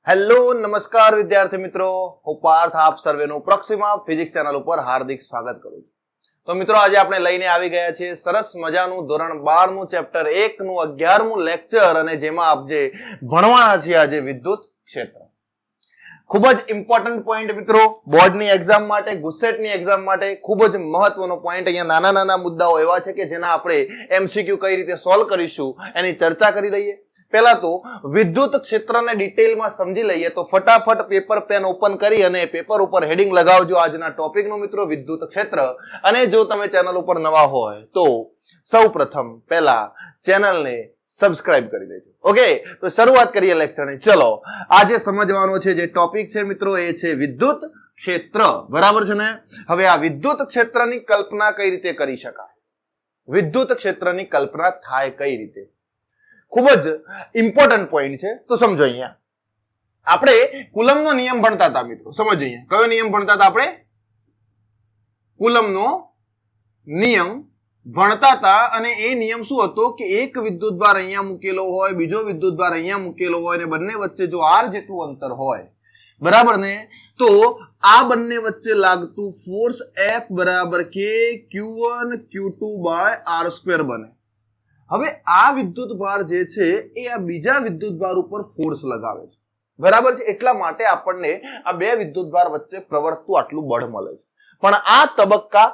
Hello નમસ્કાર વિદ્યાર્થી મિત્રો, હું પાર્થ આપ સર્વેનું પ્રોક્સિમા ફિઝિક્સ ચેનલ ઉપર હાર્દિક સ્વાગત કરું છું. તો મિત્રો આજે આપણે લઈને આવી ગયા છીએ સરસ મજાનું ધોરણ 12 નું ચેપ્ટર 1 નું 11મું લેક્ચર, અને જેમાં આપ જે ભણવાના છીએ આજે વિદ્યુત ક્ષેત્ર. ખૂબ જ ઇમ્પોર્ટન્ટ પોઈન્ટ મિત્રો, બોર્ડની એક્ઝામ માટે, ગુસ્સેટની એક્ઝામ માટે ખૂબ જ મહત્વનો પોઈન્ટ. અહીંયા નાના નાના મુદ્દાઓ એવા છે કે જેના આપણે એમસીક્યુ કઈ રીતે સોલ્વ કરીશું એની ચર્ચા કરી લઈએ. પહેલા તો વિદ્યુત ક્ષેત્રને ડિટેલમાં સમજી લઈએ. તો ફટાફટ પેપર પેન ઓપન કરી અને પેપર ઉપર હેડિંગ લગાવજો આજના ટોપિકનું મિત્રો, વિદ્યુત ક્ષેત્ર. અને જો તમે ચેનલ ઉપર નવા હોય તો સૌપ્રથમ પહેલા ચેનલને સબસ્ક્રાઇબ કરી દેજો. ઓકે, તો શરૂઆત કરીએ લેક્ચરની. ચલો, આજે સમજવાનો છે જે ટોપિક છે મિત્રો એ છે વિદ્યુત ક્ષેત્ર. બરાબર છે ને? હવે આ વિદ્યુત ક્ષેત્રની કલ્પના કઈ રીતે કરી શકાય, વિદ્યુત ક્ષેત્રની કલ્પના થાય કઈ રીતે, ખૂબ જ ઇમ્પોર્ટન્ટ પોઈન્ટ છે. તો સમજો, અહીંયા આપણે કુલમનો નિયમ ભણતા હતા મિત્રો. સમજો, અહીંયા કયો નિયમ ભણતા હતા આપણે? કુલમનો નિયમ ભણતા હતા. અને એ નિયમ શું હતો કે એક વિદ્યુતભાર અહીંયા મૂકેલો હોય, બીજો વિદ્યુતભાર અહીંયા મૂકેલો હોય, અને બંને વચ્ચે જો r જેટલું અંતર હોય, બરાબર ને, તો આ બંને વચ્ચે લાગતું ફોર્સ F બરાબર કે Q1 Q2 બાય r² બને. હવે આ વિદ્યુતભાર જે છે એ આ બીજા વિદ્યુતભાર ઉપર ફોર્સ લગાવે છે, બરાબર છે. એટલા માટે આપણને આ બે વિદ્યુતભાર વચ્ચે પ્રવર્તતું આટલું બળ મળે છે. પણ આ તબક્કા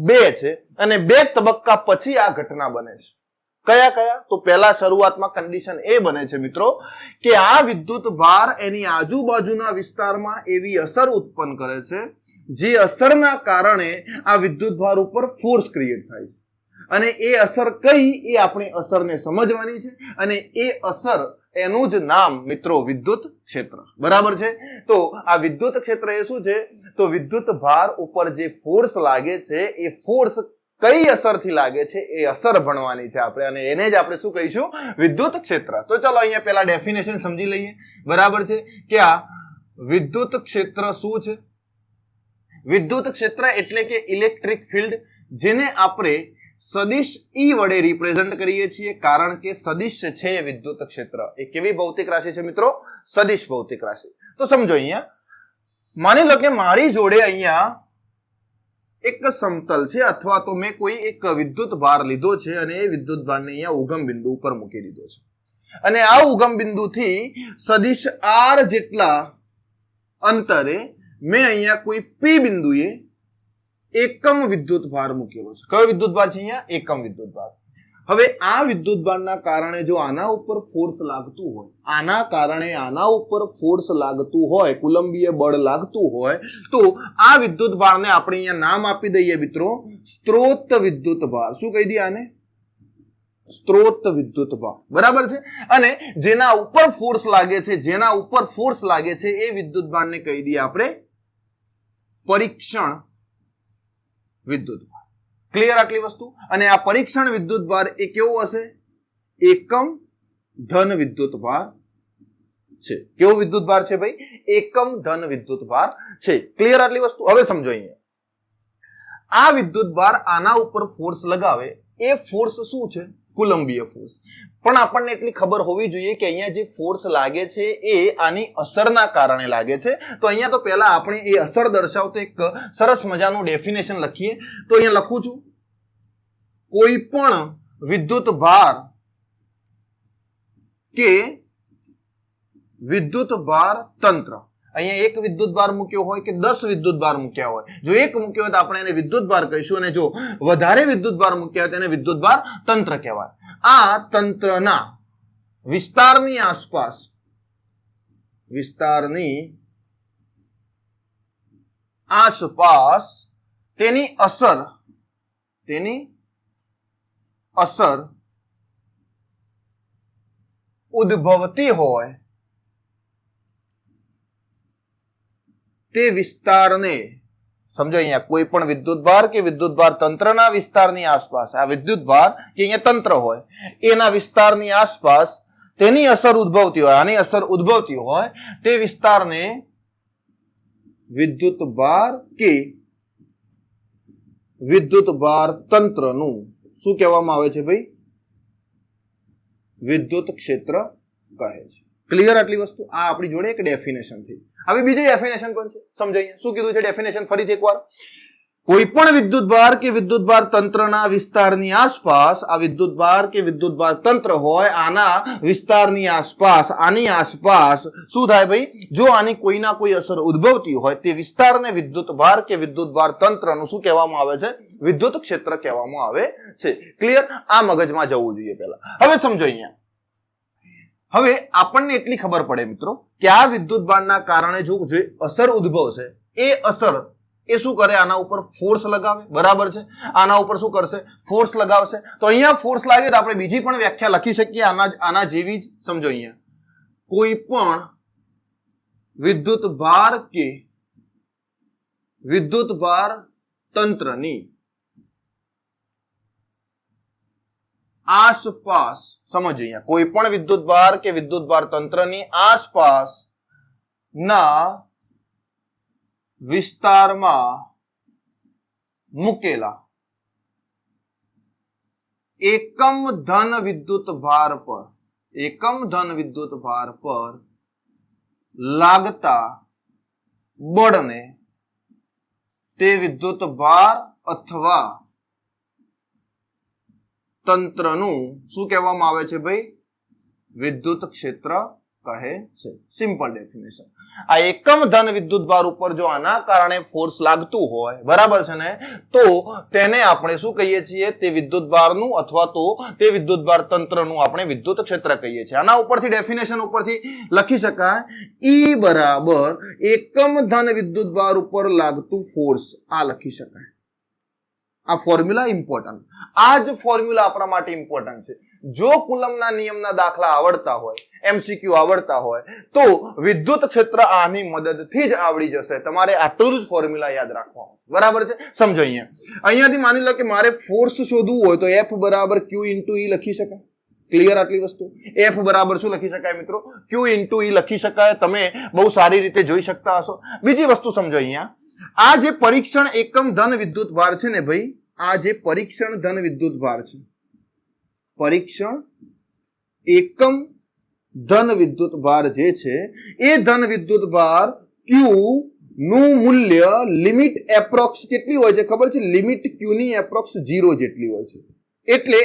2 છે, અને 2 તબક્કા પછી આ ઘટના બને છે. કયા કયા? તો પહેલા શરૂઆતમાં કન્ડિશન એ બને છે મિત્રો કે આ વિદ્યુતભાર એની આજુબાજુના વિસ્તારમાં એવી અસર ઉત્પન્ન કરે છે જે અસરના કારણે આ વિદ્યુતભાર ઉપર ફોર્સ ક્રિએટ થાય છે. અને એ અસર કઈ, એ આપણે અસરને સમજવાની છે. અને એ અસર, એનું જ નામ મિત્રો વિદ્યુત ક્ષેત્ર. બરાબર છે? તો આ વિદ્યુત ક્ષેત્ર એ શું છે? તો વિદ્યુત ભાર ઉપર જે ફોર્સ લાગે છે એ ફોર્સ કઈ અસરથી લાગે છે એ અસર ભણવાની છે આપણે, અને એને જ આપણે શું કહીશું? વિદ્યુત ક્ષેત્ર. તો ચલો અહીંયા પહેલા ડેફિનેશન સમજી લઈએ. બરાબર છે? કે આ વિદ્યુત ક્ષેત્ર શું છે? વિદ્યુત ક્ષેત્ર એટલે કે ઇલેક્ટ્રિક ફિલ્ડ, જેને આપણે સદિશ E વડે રિપ્રેઝન્ટ કરીએ છીએ, કારણ કે સદિશ છે વિદ્યુત ક્ષેત્ર. એ કેવી ભૌતિક રાશિ છે મિત્રો? સદિશ ભૌતિક રાશિ. તો સમજો, અહીંયા માની લો કે મારી જોડે અહીંયા એક સમતલ છે, અથવા તો મેં કોઈ એક વિદ્યુત ભાર લીધો છે, અને એ વિદ્યુત ભારને અહીંયા ઉગમ બિંદુ ઉપર મૂકી દીધો છે. અને આ ઉગમ બિંદુથી સદિશ R જેટલા અંતરે મેં અહીંયા કોઈ P બિંદુએ એકમ વિદ્યુત ભાર મૂકેલો છે. કયો વિદ્યુત ભાર છે અહીંયા? એકમ વિદ્યુત ભાર. હવે આ વિદ્યુત ભારના કારણે જો આના ઉપર ફોર્સ લાગતું હોય, આના કારણે આના ઉપર ફોર્સ લાગતું હોય, કુલંબીય બળ લાગતું હોય, તો આ વિદ્યુત ભારને આપણે અહીંયા નામ આપી દઈએ મિત્રો સ્ત્રોત વિદ્યુત ભાર. શું કહી દઈએ આને? સ્ત્રોત વિદ્યુત ભાર. બરાબર છે? અને જેના ઉપર ફોર્સ લાગે છે, જેના ઉપર ફોર્સ લાગે છે એ વિદ્યુત ભારને કહી દઈએ આપણે પરીક્ષણ વિદ્યુત ભાર. ક્લિયર આટલી વસ્તુ? અને આ પરીક્ષણ વિદ્યુત ભાર એ કેવો હશે? એકમ ધન વિદ્યુત ભાર છે. કેવો વિદ્યુત ભાર છે ભાઈ? એકમ ધન વિદ્યુત ભાર છે. ક્લિયર આટલી વસ્તુ? હવે સમજો, અહીંયા આ વિદ્યુત ભાર આના ઉપર ફોર્સ લગાવે, એ ફોર્સ શું છે? કુલંબીય ફોર્સ. પણ આપણને એટલી ખબર હોવી જોઈએ કે અહીંયા જે ફોર્સ લાગે છે એ આની અસરના કારણે લાગે છે. તો અહીંયા તો પહેલા આપણે એ અસર દર્શાવતો એક સરસ મજાનું ડેફિનેશન લખીએ. તો અહીંયા લખું છું, કોઈ પણ વિદ્યુત ભાર કે વિદ્યુત ભાર તંત્ર, અહીંયા એક વિદ્યુત ભાર મૂક્યો હોય કે 10 વિદ્યુત ભાર મૂક્યા હોય, જો એક મૂક્યો હોય તો આપણે એને વિદ્યુત ભાર કહીશું, અને જો વધારે વિદ્યુત ભાર મૂક્યા હોય તો એને વિદ્યુત ભાર તંત્ર કહેવાય. આ તંત્રના વિસ્તારની આસપાસ તેની અસર ઉદ્ભવતી હોય તે વિસ્તારને, સમજો અહીંયા કોઈ પણ વિદ્યુતભાર કે વિદ્યુતભાર તંત્રના વિસ્તારની આસપાસ, આ વિદ્યુતભાર કે અહીંયા તંત્ર હોય એના વિસ્તારની આસપાસ તેની અસર ઉદ્ભવતી હોય, આની અસર ઉદ્ભવતી હોય તે વિસ્તારને વિદ્યુતભાર કે વિદ્યુતભાર તંત્રનું શું કહેવામાં આવે છે ભાઈ? વિદ્યુત ક્ષેત્ર કહે છે. ક્લિયર આટલી વસ્તુ? આ આપણી જોડે એક ડેફિનેશન થઈ. હવે બીજી ડેફિનેશન પણ છે, સમજાઈએ. શું કીધું છે ડેફિનેશન? ફરીથી એકવાર. કોઈ પણ વિદ્યુતભાર કે વિદ્યુતભાર તંત્રના વિસ્તારની આસપાસ, આ વિદ્યુતભાર કે વિદ્યુતભાર તંત્ર હોય, આના વિસ્તારની આસપાસ, આની આસપાસ શું થાય ભાઈ? જો આની કોઈના કોઈ અસર ઉદ્ભવતી હોય, તે વિસ્તારને વિદ્યુતભાર કે વિદ્યુતભાર તંત્રનું શું કહેવામાં આવે છે? વિદ્યુત ક્ષેત્ર કહેવામાં આવે છે. ક્લિયર? આ મગજમાં જવું જોઈએ પહેલા. હવે સમજો અહીંયા. હવે આપણને એટલી ખબર પડે મિત્રો કે આ વિદ્યુતભારના કારણે જો અસર ઉદ્ભવશે, એ અસર એ શું કરે? આના ઉપર ફોર્સ લગાવે. બરાબર છે? આના ઉપર શું કરશે? ફોર્સ લગાવશે. તો અહીંયા ફોર્સ લાગે તો આપણે બીજી પણ વ્યાખ્યા લખી શકીએ આના જેવી જ. સમજો અહીંયા, કોઈ પણ વિદ્યુતભાર કે વિદ્યુતભાર તંત્રની આસપાસ, સમજો અહીંયા, કોઈ પણ વિદ્યુતભાર કે વિદ્યુતભાર તંત્રની આસપાસ ના વિસ્તારમાં મૂકેલા એકમ ધન વિદ્યુતભાર પર લાગતા બળને તે વિદ્યુતભાર અથવા તંત્રનું શું કહેવામાં આવે છે ભાઈ? વિદ્યુત ક્ષેત્ર કહે છે. Simple definition. આ એકમ ધન વિદ્યુતભાર ઉપર જો આના કારણે ફોર્સ લાગતું હોય, બરાબર છે ને, તો તેને આપણે શું કહીએ છીએ? તે વિદ્યુતભારનું અથવા તો તે વિદ્યુતભાર તંત્રનું આપણે વિદ્યુત ક્ષેત્ર કહીએ છીએ. આના ઉપરથી ડેફિનેશન ઉપરથી લખી શકાય E બરાબર એકમ ધન વિદ્યુતભાર ઉપર લાગતું ફોર્સ. આ લખી શકાય. આ ફોર્મ્યુલા ઇમ્પોર્ટન્ટ. આ જ ફોર્મ્યુલા આપણા માટે ઇમ્પોર્ટન્ટ છે. જો કુલમના નિયમના દાખલા આવડતા હોય, એમસીક્યુ આવડતા હોય, તો વિદ્યુત ક્ષેત્ર આની મદદથી જ આવડી જશે. તમારે આટલું જ ફોર્મ્યુલા યાદ રાખવાનું. બરાબર છે? સમજો અહીંયા. અહીંયાથી માની લો કે મારે ફોર્સ શોધવું હોય તો F બરાબર Q ઇન્ટુ E લખી શકાય. ક્લિયર આટલી વસ્તુ? F બરાબર શું લખી શકાય મિત્રો? Q ઇન્ટુ E લખી શકાય. તમે બહુ સારી રીતે જોઈ શકતા હશો. બીજી વસ્તુ સમજો અહીંયા. આ જે પરીક્ષણ એકમ ધન વિદ્યુતભાર છે ને ભાઈ, આ જે પરીક્ષણ ધન વિદ્યુતભાર છે, પરીક્ષણ એકમ ધન વિદ્યુતભાર જે છે, એ ધન વિદ્યુતભાર Q નું મૂલ્ય લિમિટ એપ્રોક્સ કેટલી હોય છે ખબર છે? લિમિટ Q ની એપ્રોક્સ 0 જેટલી હોય છે. એટલે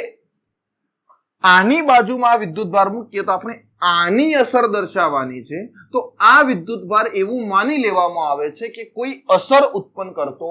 આની બાજુમાં વિદ્યુતભાર મૂકીએ તો આપણે આની અસર દર્શાવવાની છે. તો આ વિદ્યુતભાર એવું માની લેવામાં આવે છે કે કોઈ અસર ઉત્પન્ન કરતો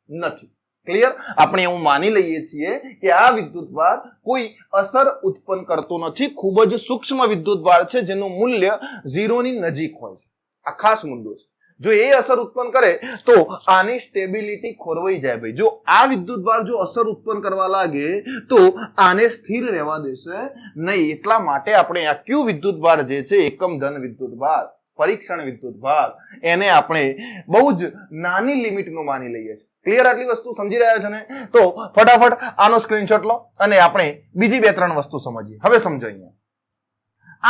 નથી. ક્લિયર? આપણે એવું માની લઈએ છીએ કે આ વિદ્યુતભાર કોઈ અસર ઉત્પન્ન કરતો નથી. ખૂબ જ સૂક્ષ્મ વિદ્યુતભાર છે જેનું મૂલ્ય 0 ની નજીક હોય છે. આ ખાસ મુદ્દો છે. જો એ અસર ઉત્પન્ન કરે તો આની સ્ટેબિલિટી ખોરવાઈ જાય ભાઈ. જો આ વિદ્યુતભાર જો અસર ઉત્પન્ન કરવા લાગે તો આને સ્થિર રહેવા દેશે નહીં. એટલા માટે આપણે આ Q વિદ્યુતભાર જે છે, એકમ ધન વિદ્યુતભાર, પરીક્ષણ વિદ્યુતભાર, એને આપણે બહુ જ નાની લિમિટનું માની લઈએ છીએ. ક્લિયર? આટલી વસ્તુ સમજી રહ્યા છે ને? તો ફટાફટ આનો સ્ક્રીનશોટ લો અને આપણે બીજી 2-3 વસ્તુ સમજીએ. હવે સમજો અહીંયા,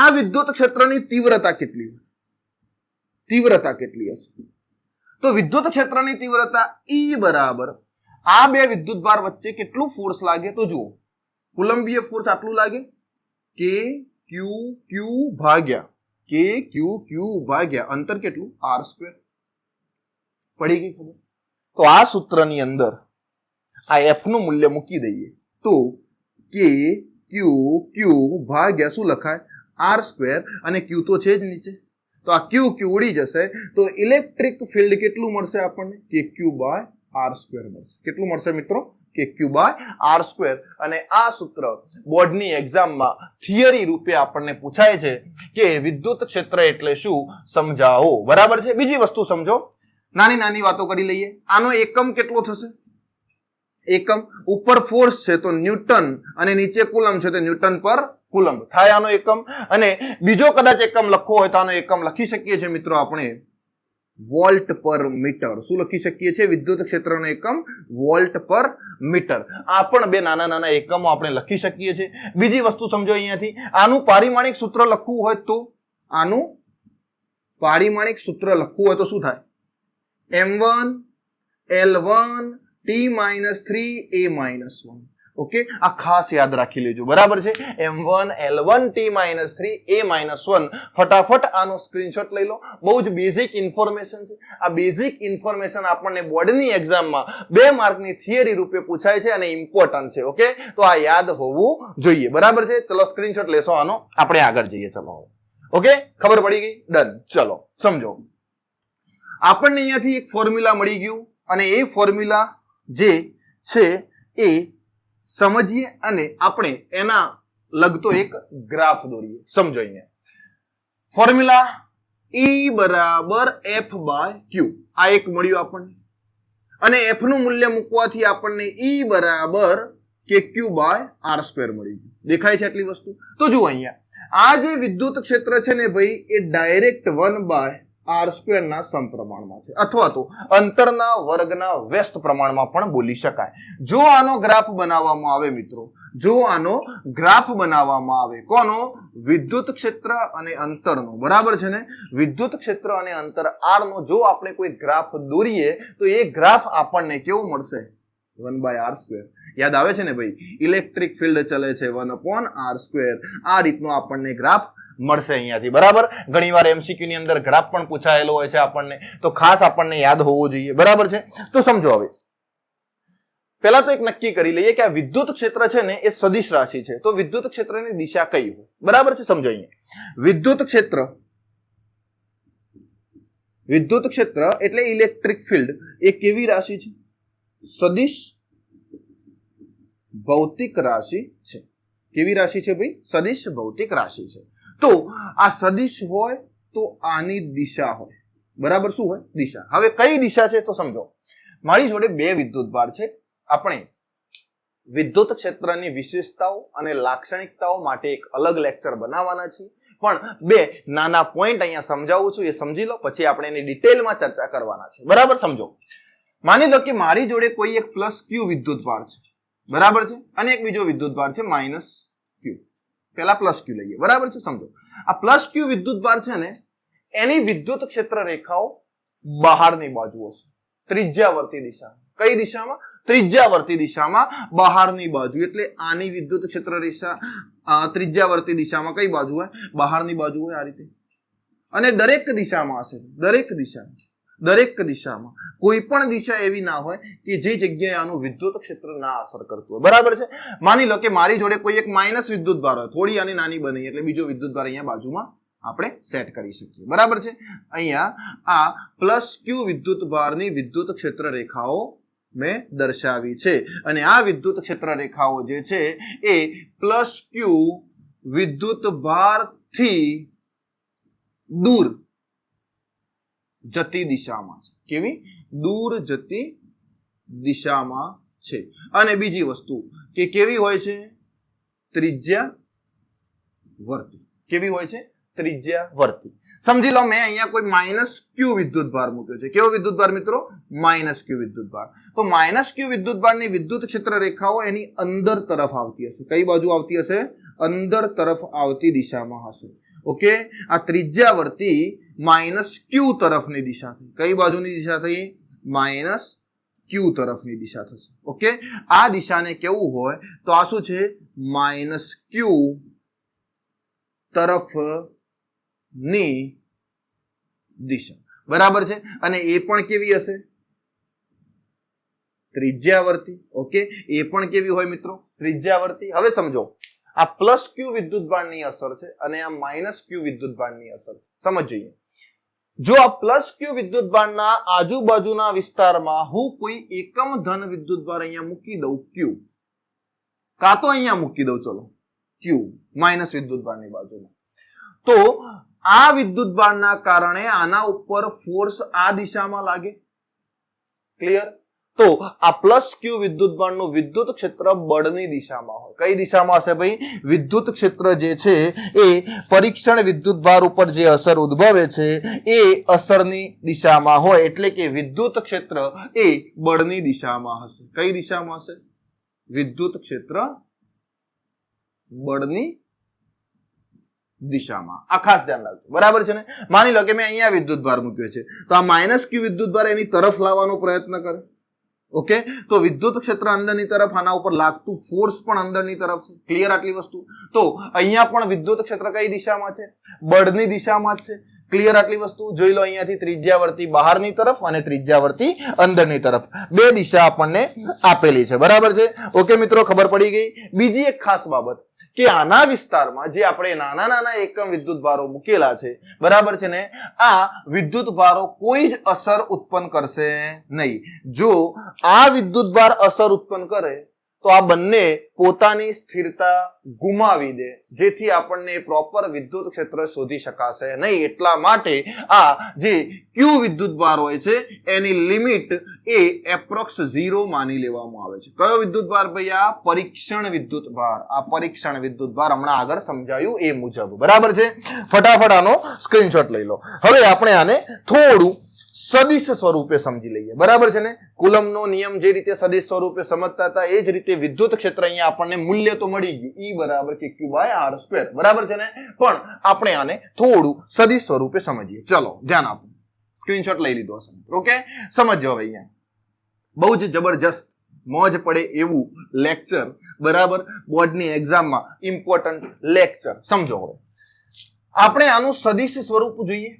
આ વિદ્યુત ક્ષેત્રની તીવ્રતા કેટલી હશે? તો વિદ્યુત ક્ષેત્રની તીવ્રતા E બરાબર આ બે વિદ્યુતભાર વચ્ચે કેટલું ફોર્સ લાગે? તો જુઓ, કુલંબીય ફોર્સ આટલું લાગે, K Q ભાગ્યા અંતર કેટલું? R². પડી ગઈ ખબર? તો આ સૂત્રની અંદર આ F નું મૂલ્ય મૂકી દઈએ તો K Q ભાગ્યા શું લખાય? R² અને Q તો છે જ નીચે, તો આ Q ઉડી જશે. તો ઇલેક્ટ્રિક ફિલ્ડ કેટલું મળશે આપણને? KQ બાય R² મળશે. કેટલું મળશે મિત્રો? KQ by R². અને આ સૂત્ર બોર્ડની એક્ઝામમાં થિયરી રૂપે આપણને પૂછાય છે કે વિદ્યુત ક્ષેત્ર એટલે શું, સમજાવો. બરાબર છે? બીજી વસ્તુ સમજો, નાની વાતો કરી લઈએ. આનો એકમ કેટલો થશે? એકમ ઉપર ફોર્સ છે તો ન્યૂટન અને નીચે કુલમ છે તો ન્યૂટન પર કુલમ થાય આનો એકમ. અને બીજો કદાચ એકમ લખવો હોય તો આનો એકમ લખી શકીએ છીએ મિત્રો આપણે વોલ્ટ પર મીટર. શું લખી શકીએ છીએ? વિદ્યુત ક્ષેત્રનો એકમ વોલ્ટ પર મીટર. આ પણ બે નાના એકમો આપણે લખી શકીએ છીએ. બીજી વસ્તુ સમજો અહીંયાથી, આનું પારિમાણિક સૂત્ર લખવું હોય તો, આનું પારિમાણિક સૂત્ર લખવું હોય તો શું થાય? M1 L1 T-3 A-1. Okay, આ ખાસ યાદ રાખી લેજો, બરાબર છે. m1 l1 t - 3 a - 1. ફટાફટ આનો સ્ક્રીનશોટ લઈ લો. બહુ જ બેઝિક ઇન્ફોર્મેશન છે. આ બેઝિક ઇન્ફોર્મેશન આપણને બોર્ડની એક્ઝામમાં 2 માર્કની થિયરી રૂપે પૂછાય છે અને ઇમ્પોર્ટન્ટ છે. ઓકે, તો આ યાદ હોવું જોઈએ, બરાબર છે. ચલો સ્ક્રીનશોટ લેશો આનો, આપણે આગળ જઈએ. ચલો, ઓકે, ખબર પડી ગઈ? ડન. ચલો સમજો, આપણને અહીંયાથી એક ફોર્મ્યુલા મળી ગયું અને એ ફોર્મ્યુલા જે છે એ સમજીએ અને આપણે એના લગતો એક ગ્રાફ દોરીએ. સમજો, અહીંયા ફોર્મ્યુલા E બરાબર F/Q, આ એક મળ્યું આપણને, અને F નું મૂલ્ય મૂકવાથી આપણને E બરાબર KQ/R² મળી ગયું. દેખાય છે આટલી વસ્તુ? તો જુઓ, અહીંયા આ જે વિદ્યુત ક્ષેત્ર છે ને ભાઈ, એ ડાયરેક્ટ 1/R² ના સમપ્રમાણમાં છે, અથવા તો અંતરના વર્ગના વ્યસ્ત પ્રમાણમાં પણ બોલી શકાય. જો આનો ગ્રાફ બનાવવામાં આવે મિત્રો, જો આનો ગ્રાફ બનાવવામાં આવે, કોનો? વિદ્યુત ક્ષેત્ર અને અંતરનો, બરાબર છે ને? વિદ્યુત ક્ષેત્ર અને અંતર R નો જો આપણે કોઈ ગ્રાફ દોરીએ તો એ ગ્રાફ આપણને કેવો મળશે? 1/R². યાદ આવે છે ને ભાઈ? ઇલેક્ટ્રિક ફિલ્ડ ચલે છે 1/R². આ રીતનો આપણને ગ્રાફ મળશે અહીંયાથી, બરાબર. ઘણીવાર MCQ ની અંદર ગ્રાફ પણ પૂછાયેલો હોય છે આપણને, તો ખાસ આપણને યાદ હોવો જોઈએ, બરાબર છે. તો સમજો, હવે પહેલા તો એક નક્કી કરી લઈએ કે આ વિદ્યુત ક્ષેત્ર છે ને એ સદિશ રાશિ છે, તો વિદ્યુત ક્ષેત્રની દિશા કઈ હોય? બરાબર છે. સમજો, અહીંયા વિદ્યુત ક્ષેત્ર એટલે ઇલેક્ટ્રિક ફિલ્ડ એ કેવી રાશિ છે? સદિશ ભૌતિક રાશિ છે. કેવી રાશિ છે ભાઈ? સદિશ ભૌતિક રાશિ છે. તો આ સદિશ હોય તો આની દિશા હોય, બરાબર. શું હોય? દિશા. હવે કઈ દિશા છે? તો સમજો, મારી જોડે 2 વિદ્યુતભાર છે. આપણે વિદ્યુત ક્ષેત્રની વિશેષતાઓ અને લાક્ષણિકતાઓ માટે એક અલગ લેક્ચર બનાવવાના છીએ, પણ 2 નાના પોઈન્ટ અહીંયા સમજાવું છું, એ સમજી લો, પછી આપણે એની ડિટેલમાં ચર્ચા કરવાના છે, બરાબર. સમજો, માની લો કે મારી જોડે કોઈ એક +Q વિદ્યુતભાર છે, બરાબર છે, અને એક બીજો વિદ્યુતભાર છે -Q. પહેલા +Q લઈએ, બરાબર છે. સમજો, આ +Q વિદ્યુતભાર છે ને, એની વિદ્યુત ક્ષેત્ર રેખાઓ બહારની બાજુ હશે, ત્રિજ્યાવર્તી દિશા. કઈ દિશામાં? ત્રિજ્યાવર્તી દિશામાં, બહારની બાજુ. એટલે આની વિદ્યુત ક્ષેત્ર રેખા ત્રિજ્યાવર્તી દિશામાં કઈ બાજુ હોય? બહારની બાજુ હોય, આ રીતે. અને દરેક દિશામાં હશે, દરેક દિશામાં. કોઈ પણ દિશા એવી ના હોય કે જે જગ્યાએ આનું વિદ્યુત ક્ષેત્ર ના અસર કરતું હોય, બરાબર છે. માની લો કે મારી જોડે કોઈ એક માઇનસ વિદ્યુતભાર હોય, થોડી આની નાની બની, એટલે બીજો વિદ્યુતભાર અહીંયા બાજુમાં આપણે સેટ કરી શકીએ, બરાબર છે. અહીંયા આ +Q વિદ્યુતભારની વિદ્યુત ક્ષેત્ર રેખાઓ મેં દર્શાવી છે, અને આ વિદ્યુત ક્ષેત્ર રેખાઓ જે છે એ +Q વિદ્યુતભારથી દૂર જતી દિશામાં છે. કેવી? દૂર જતી દિશામાં છે. અને બીજી વસ્તુ કે કેવી હોય છે? ત્રિજ્યાવર્તી. કેવી હોય છે? ત્રિજ્યાવર્તી. સમજી લો, મેં અહીંયા કોઈ -Q વિદ્યુતભાર મૂક્યો છે. કેવો વિદ્યુતભાર મિત્રો? -Q વિદ્યુતભાર. તો -Q વિદ્યુતભારની વિદ્યુત ક્ષેત્ર રેખાઓ એની અંદર તરફ આવતી હશે. કઈ બાજુ આવતી હશે? અંદર તરફ આવતી દિશામાં હશે. ઓકે, આ ત્રિજ્યાવર્તી -Q તરફની દિશા થઈ. કઈ બાજુની દિશા થઈ? -Q તરફની દિશા થશે. ઓકે, આ દિશાને કેવું હોય? તો આ શું છે? -Q તરફની દિશા, બરાબર છે. અને એ પણ કેવી હશે? ત્રિજ્યાવર્તી. ઓકે, એ પણ કેવી હોય મિત્રો? ત્રિજ્યાવર્તી. હવે સમજો, આ +Q વિદ્યુતભારની અસર છે અને આ -Q વિદ્યુતભારની અસર છે. સમજીએ, જો આ +Q વિદ્યુતભારના આજુબાજુના વિસ્તારમાં હું કોઈ એકમ ધન વિદ્યુતભાર અહીંયા મૂકી દઉં, Q, કાં તો અહીંયા મૂકી દઉં, ચલો Q માઇનસ વિદ્યુતભારની બાજુમાં, તો આ વિદ્યુતભારના કારણે આના ઉપર ફોર્સ આ દિશામાં લાગે. ક્લિયર? તો આ +Q વિદ્યુતભારનું વિદ્યુત ક્ષેત્ર બળની દિશામાં હોય. કઈ દિશામાં હશે ભાઈ? વિદ્યુત ક્ષેત્ર જે છે એ પરીક્ષણ વિદ્યુતભાર ઉપર જે અસર ઉદ્ભવે છે એ અસરની દિશામાં હોય, એટલે કે વિદ્યુત ક્ષેત્ર એ બળની દિશામાં હશે. કઈ દિશામાં હશે? વિદ્યુત ક્ષેત્ર બળની દિશામાં. આ ખાસ ધ્યાન રાખજો, બરાબર છે ને. માની લો કે મેં અહીંયા વિદ્યુતભાર મૂક્યો છે, તો આ -Q વિદ્યુતભાર એની તરફ લાવવાનો પ્રયત્ન કરે. ઓકે, તો વિદ્યુત ક્ષેત્ર અંદરની તરફ, આના ઉપર લાગતું ફોર્સ પણ અંદરની તરફ છે. ક્લિયર આટલી વસ્તુ? તો અહીંયા પણ વિદ્યુત ક્ષેત્ર કઈ દિશામાં છે? બળની દિશામાં જ છે. ક્લિયર આટલી વસ્તુ? જોઈ લો, અહીંયાથી ત્રિજ્યાવર્તી બહારની તરફ અને ત્રિજ્યાવર્તી અંદરની તરફ, બે દિશા આપણને આપેલી છે. બરાબર છે? ઓકે મિત્રો, ખબર પડી ગઈ. બીજી એક ખાસ બાબત કે આના વિસ્તારમાં જે આપણે નાના નાના એકમ વિદ્યુત ભારો મૂકેલા છે, બરાબર છે ને, આ વિદ્યુત ભારો કોઈ જ અસર ઉત્પન્ન કરશે નહીં. જો આ વિદ્યુત ભાર અસર ઉત્પન્ન કરે તો આ બંને પોતાની સ્થિરતા ગુમાવી દે, જેથી આપણને પ્રોપર વિદ્યુત ક્ષેત્ર શોધી શકાશે નહીં. એટલા માટે આ જે ક્યુ વિદ્યુત ભાર હોય છે એની લિમિટ એ એપ્રોક્સ 0 માની લેવામાં આવે છે. કયો વિદ્યુત ભાર ભાઈ? આ પરીક્ષણ વિદ્યુત ભાર. આ પરીક્ષણ વિદ્યુત ભાર હમણાં આગળ સમજાયું એ મુજબ. બરાબર છે? ફટાફટ આનો સ્ક્રીનશોટ લઈ લો. હવે આપણે આને થોડું સદિશ સ્વરૂપે સમજી લઈએ. બરાબર છે ને? કુલમનો નિયમ જે રીતે સદિશ સ્વરૂપે સમજતા હતા એ જ રીતે વિદ્યુત ક્ષેત્ર અહીંયા આપણને મૂલ્ય તો મળી ગયું, E બરાબર KQ બાય R સ્ક્વેર. બરાબર છે ને? પણ આપણે આને થોડું સદિશ સ્વરૂપે સમજીએ. ચલો ધ્યાન આપો. સ્ક્રીનશોટ લઈ લીધો હશે. ઓકે, સમજો હવે. અહીંયા બહુ જ જબરજસ્ત મોજ પડે એવું લેક્ચર, બરાબર, બોર્ડની એક્ઝામમાં ઇમ્પોર્ટન્ટ લેક્ચર. સમજો હવે આપણે આનું સદિશ સ્વરૂપ જોઈએ.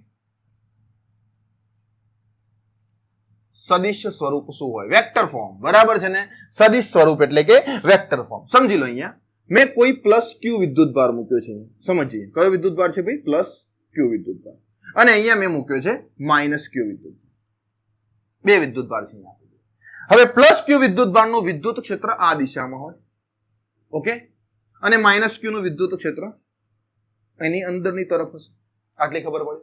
સદિશ સ્વરૂપ શું હોય? Vector form. બરાબર છે ને? સદિશ સ્વરૂપ એટલે કે વેક્ટર ફોર્મ. સમજી લો, અહીંયા મેં કોઈ પ્લસ ક્યુ વિદ્યુત ભાર મૂક્યો છે. સમજીએ કયો વિદ્યુત ભાર છે ભાઈ? પ્લસ ક્યુ વિદ્યુત ભાર. અને અહીંયા મેં મૂક્યો છે માઇનસ ક્યુ વિદ્યુત ભાર. બે વિદ્યુત ભાર છે અહીંયા. હવે પ્લસ ક્યુ વિદ્યુત ભારનું વિદ્યુત ક્ષેત્ર આ દિશામાં હોય, ઓકે, અને માઇનસ ક્યુ નું વિદ્યુત ક્ષેત્ર એની અંદરની તરફ હશે. આટલી ખબર પડે?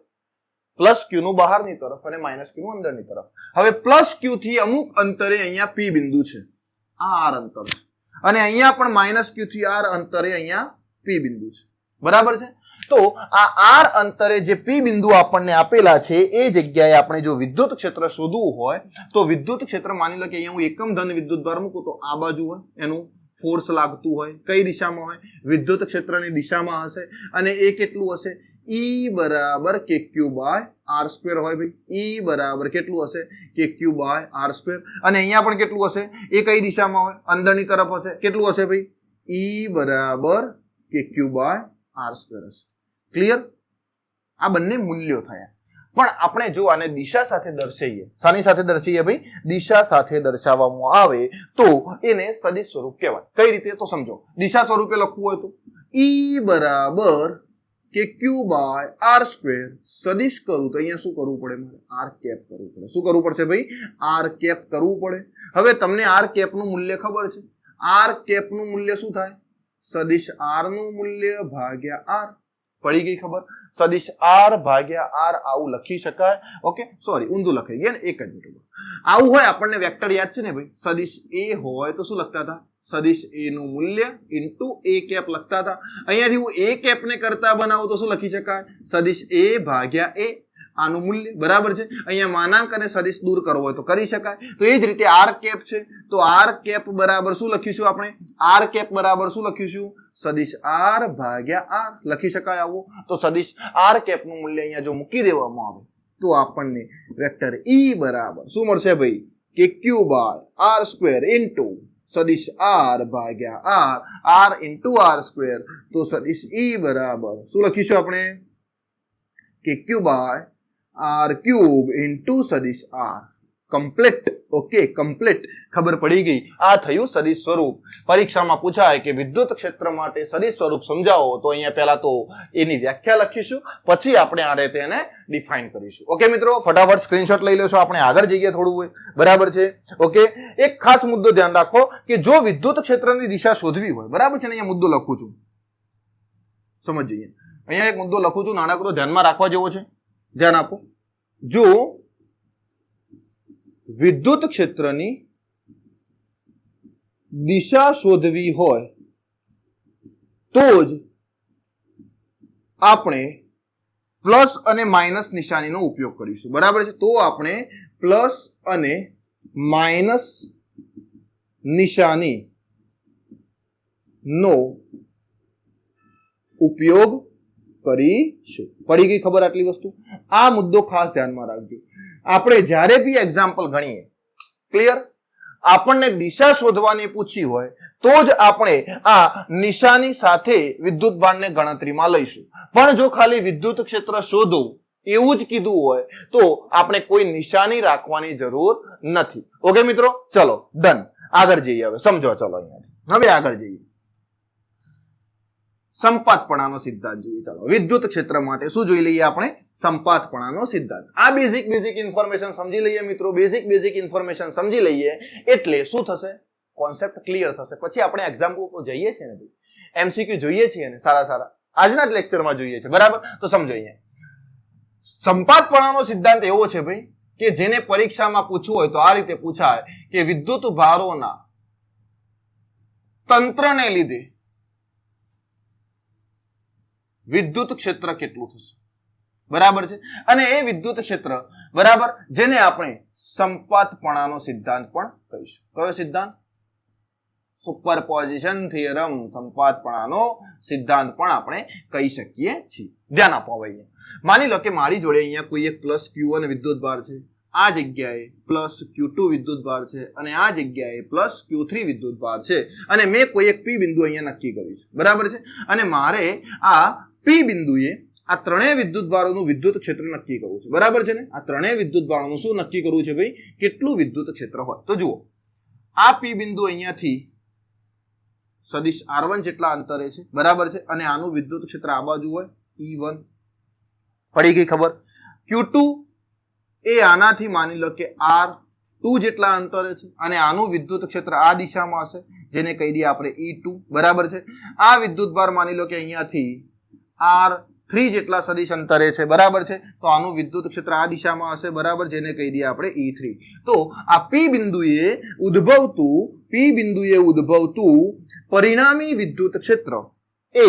પ્લસ ક્યુ નું બહારની તરફ અને માઇનસ ક્યુ નું અંદરની તરફ. હવે પ્લસ ક્યુ થી અમુક અંતરે અહીંયા પી બિંદુ છે, આ આર અંતર છે, અને અહીંયા પણ માઇનસ ક્યુ થી આર અંતરે અહીંયા પી બિંદુ છે. બરાબર છે? તો આ આર અંતરે જે પી બિંદુ આપણને આપેલા છે એ જગ્યાએ આપણે જો વિદ્યુત ક્ષેત્ર શોધવું હોય તો વિદ્યુત ક્ષેત્ર, માની લો કે અહીંયા હું એકમ ધન વિદ્યુત ભાર મૂકું તો આ બાજુ હોય, એનું ફોર્સ લાગતું હોય કઈ દિશામાં હોય? વિદ્યુત ક્ષેત્રની દિશામાં હશે. અને એ કેટલું હશે? E બરાબર KQ બાય R સ્ક્વેર હોય ભાઈ. E બરાબર કેટલું હશે? KQ by R square. અને અહીંયા પણ કેટલું હશે? એ કઈ દિશામાં હોય? અંદરની તરફ હશે. કેટલું હશે ભાઈ? E બરાબર KQ બાય R સ્ક્વેર હશે. ક્લિયર? આ બંને મૂલ્યો થયા. પણ આપણે જો આને દિશા સાથે દર્શાવીએ, શાની સાથે દર્શાવીએ ભાઈ? દિશા સાથે દર્શાવવામાં આવે તો એને સદિશ સ્વરૂપ કહેવાય. કઈ રીતે? તો સમજો. દિશા સ્વરૂપે લખવું હોય તો E બરાબર KQ બાય R સ્ક્વેર સદિશ કરું તો અહીંયા શું કરવું પડે? મારે R કેપ કરવું પડે. શું કરવું પડશે ભાઈ? R કેપ કરવું પડે. હવે તમને R કેપ નું મૂલ્ય ખબર છે? R કેપ નું મૂલ્ય શું થાય? સદિશ R નું મૂલ્ય ભાગ્યા R. પડી ગઈ ખબર? સદિશ R ભાગ્યા R આવું લખી શકાય. ઓકે, સોરી, ઊંધું લખાઈ ગયા ને, એક જ મિનિટ. આવું હોય, આપણને વેક્ટર યાદ છે ને ભાઈ? સદિશ A હોય તો શું લખતા હતા? સદિશ A નું મૂલ્ય ઇન્ટુ A કેપ લખતા હતા. અહીંયાથી હું A કેપ ને કરતા બનાવું તો શું લખી શકાય? સદિશ A ભાગ્યા A આનું મૂલ્ય. બરાબર છે? અહીંયા માનાંક અને સદિશ દૂર કરવો હોય તો કરી શકાય. તો એ જ રીતે R કેપ છે તો R કેપ બરાબર શું લખીશું આપણે? R કેપ બરાબર શું લખીશું? સદિશ R ભાગ્યા R લખી શકાય આવું. તો સદિશ R કેપ નું મૂલ્ય અહીંયા જો મૂકી દેવામાં આવે તો આપણને વેક્ટર E બરાબર શું મળશે ભાઈ? KQ by R square into સદિશ R ભાગ્યા R, R into R square. તો સદિશ E બરાબર શું લખીશું આપણે? KQ by R cube into સદિશ R. કમ્પ્લીટ. Okay, complete. ખબર પડી ગઈ. આ થયું સદિશ સ્વરૂપ. પરીક્ષામાં પૂછાય કે વિદ્યુત ક્ષેત્ર માટે સદિશ સ્વરૂપ સમજાવો તો અહીંયા પહેલા તો એની વ્યાખ્યા લખીશું, પછી આપણે આ રીતે એને ડિફાઇન કરીશું. ઓકે મિત્રો, ફટાફટ સ્ક્રીનશોટ લઈ લેશો. આપણે આગળ જઈએ થોડું હોય. બરાબર છે? ઓકે, એક ખાસ મુદ્દો ધ્યાન રાખો કે જો વિદ્યુત ક્ષેત્રની દિશા શોધવી હોય, બરાબર છે ને, અહીંયા મુદ્દો લખું છું, સમજીએ. અહીંયા એક મુદ્દો લખું છું, નાનકડો, ધ્યાનમાં રાખવા જેવો છે. ધ્યાન આપો. જો વિદ્યુત ક્ષેત્રની દિશા શોધવી હોય તો જ આપણે પ્લસ અને માઇનસ નિશાનીનો ઉપયોગ કરીશું. બરાબર છે? તો આપણે પ્લસ અને માઇનસ નિશાની નો ઉપયોગ કરીશું. પડી ગઈ ખબર આટલી વસ્તુ? આ મુદ્દો ખાસ ધ્યાનમાં રાખજો. આપણે જ્યારે બી એક્ઝામ્પલ ગણીએ, ક્લિયર, આપણને દિશા શોધવાની પૂછી હોય તો જ આપણે આ નિશાની સાથે વિદ્યુતભારને ગણતરીમાં લઈશું. પણ જો ખાલી વિદ્યુત ક્ષેત્ર શોધો એવું જ કીધું હોય તો આપણે કોઈ નિશાની રાખવાની જરૂર નથી. ઓકે મિત્રો, ચલો ડન. આગળ જઈએ, હવે સમજો. ચલો અહીંયા હવે આગળ જઈએ. સંપાતપણાનો સિદ્ધાંત જોઈએ. ચાલો, વિદ્યુત ક્ષેત્ર માટે શું જોઈ લઈએ આપણે? સંપાતપણાનો સિદ્ધાંત. આ બેઝિક ઇન્ફોર્મેશન સમજી લઈએ મિત્રો. બેઝિક ઇન્ફોર્મેશન સમજી લઈએ એટલે શું થશે? કોન્સેપ્ટ ક્લિયર થશે. પછી આપણે એક્ઝામ્પલ પર જઈએ છીએ ને, એમસીક્યુ જોઈએ છીએ ને, સારા આજના જ લેક્ચરમાં જોઈએ છે, બરાબર? તો સમજો અહીંયા સંપાતપણાનો સિદ્ધાંત એવો છે ભાઈ કે જેને પરીક્ષામાં પૂછવું હોય તો આ રીતે પૂછાય કે વિદ્યુત ભારોના તંત્રને લીધે વિદ્યુત ક્ષેત્ર કેટલું થશે, બરાબર છે? અને એ વિદ્યુત ક્ષેત્ર, બરાબર, જેને આપણે સંપાતપણાનો સિદ્ધાંત પણ કહીશું. કયો સિદ્ધાંત? સુપરપોઝિશન થિયરમ, સંપાતપણાનો સિદ્ધાંત પણ આપણે કહી શકીએ છીએ. ધ્યાન આપો. હવે માની લો કે મારી જોડે અહીંયા કોઈ એક પ્લસ Q1 વિદ્યુતભાર છે, આ જગ્યાએ પ્લસ Q2 વિદ્યુતભાર છે અને આ જગ્યાએ પ્લસ Q3 વિદ્યુતભાર છે અને મેં કોઈ એક P બિંદુ અહીંયા નક્કી કર્યું છે, બરાબર છે? અને મારે આ P બિંદુએ આ ત્રણેય વિદ્યુતભારોનું વિદ્યુત ક્ષેત્ર નક્કી કરવું છે, બરાબર છે ને? આ ત્રણેય વિદ્યુતભારોનું શું નક્કી કરવું છે ભાઈ? કેટલું વિદ્યુત ક્ષેત્ર હોય. તો જુઓ, આ P બિંદુ અહીંયાથી સદિશ R1 જેટલા અંતરે છે, બરાબર છે? અને આનું વિદ્યુત ક્ષેત્ર આ બાજુ હોય E1. પડી ગઈ ખબર? Q2 એ આનાથી માની લો કે R2 જેટલા અંતરે છે અને આનું વિદ્યુત ક્ષેત્ર આ દિશામાં હશે, જેને કહી દઈએ આપણે E2, બરાબર છે? આ વિદ્યુતભાર માની લો કે અહીંયાથી R3 જેટલા સદિશ અંતરે છે, બરાબર છે? તો આનું વિદ્યુત ક્ષેત્ર આ દિશામાં હશે, બરાબર, જેને કહી દઈએ આપણે E3. તો આ P બિંદુએ ઉદ્ભવતું પરિણામી વિદ્યુત ક્ષેત્ર એ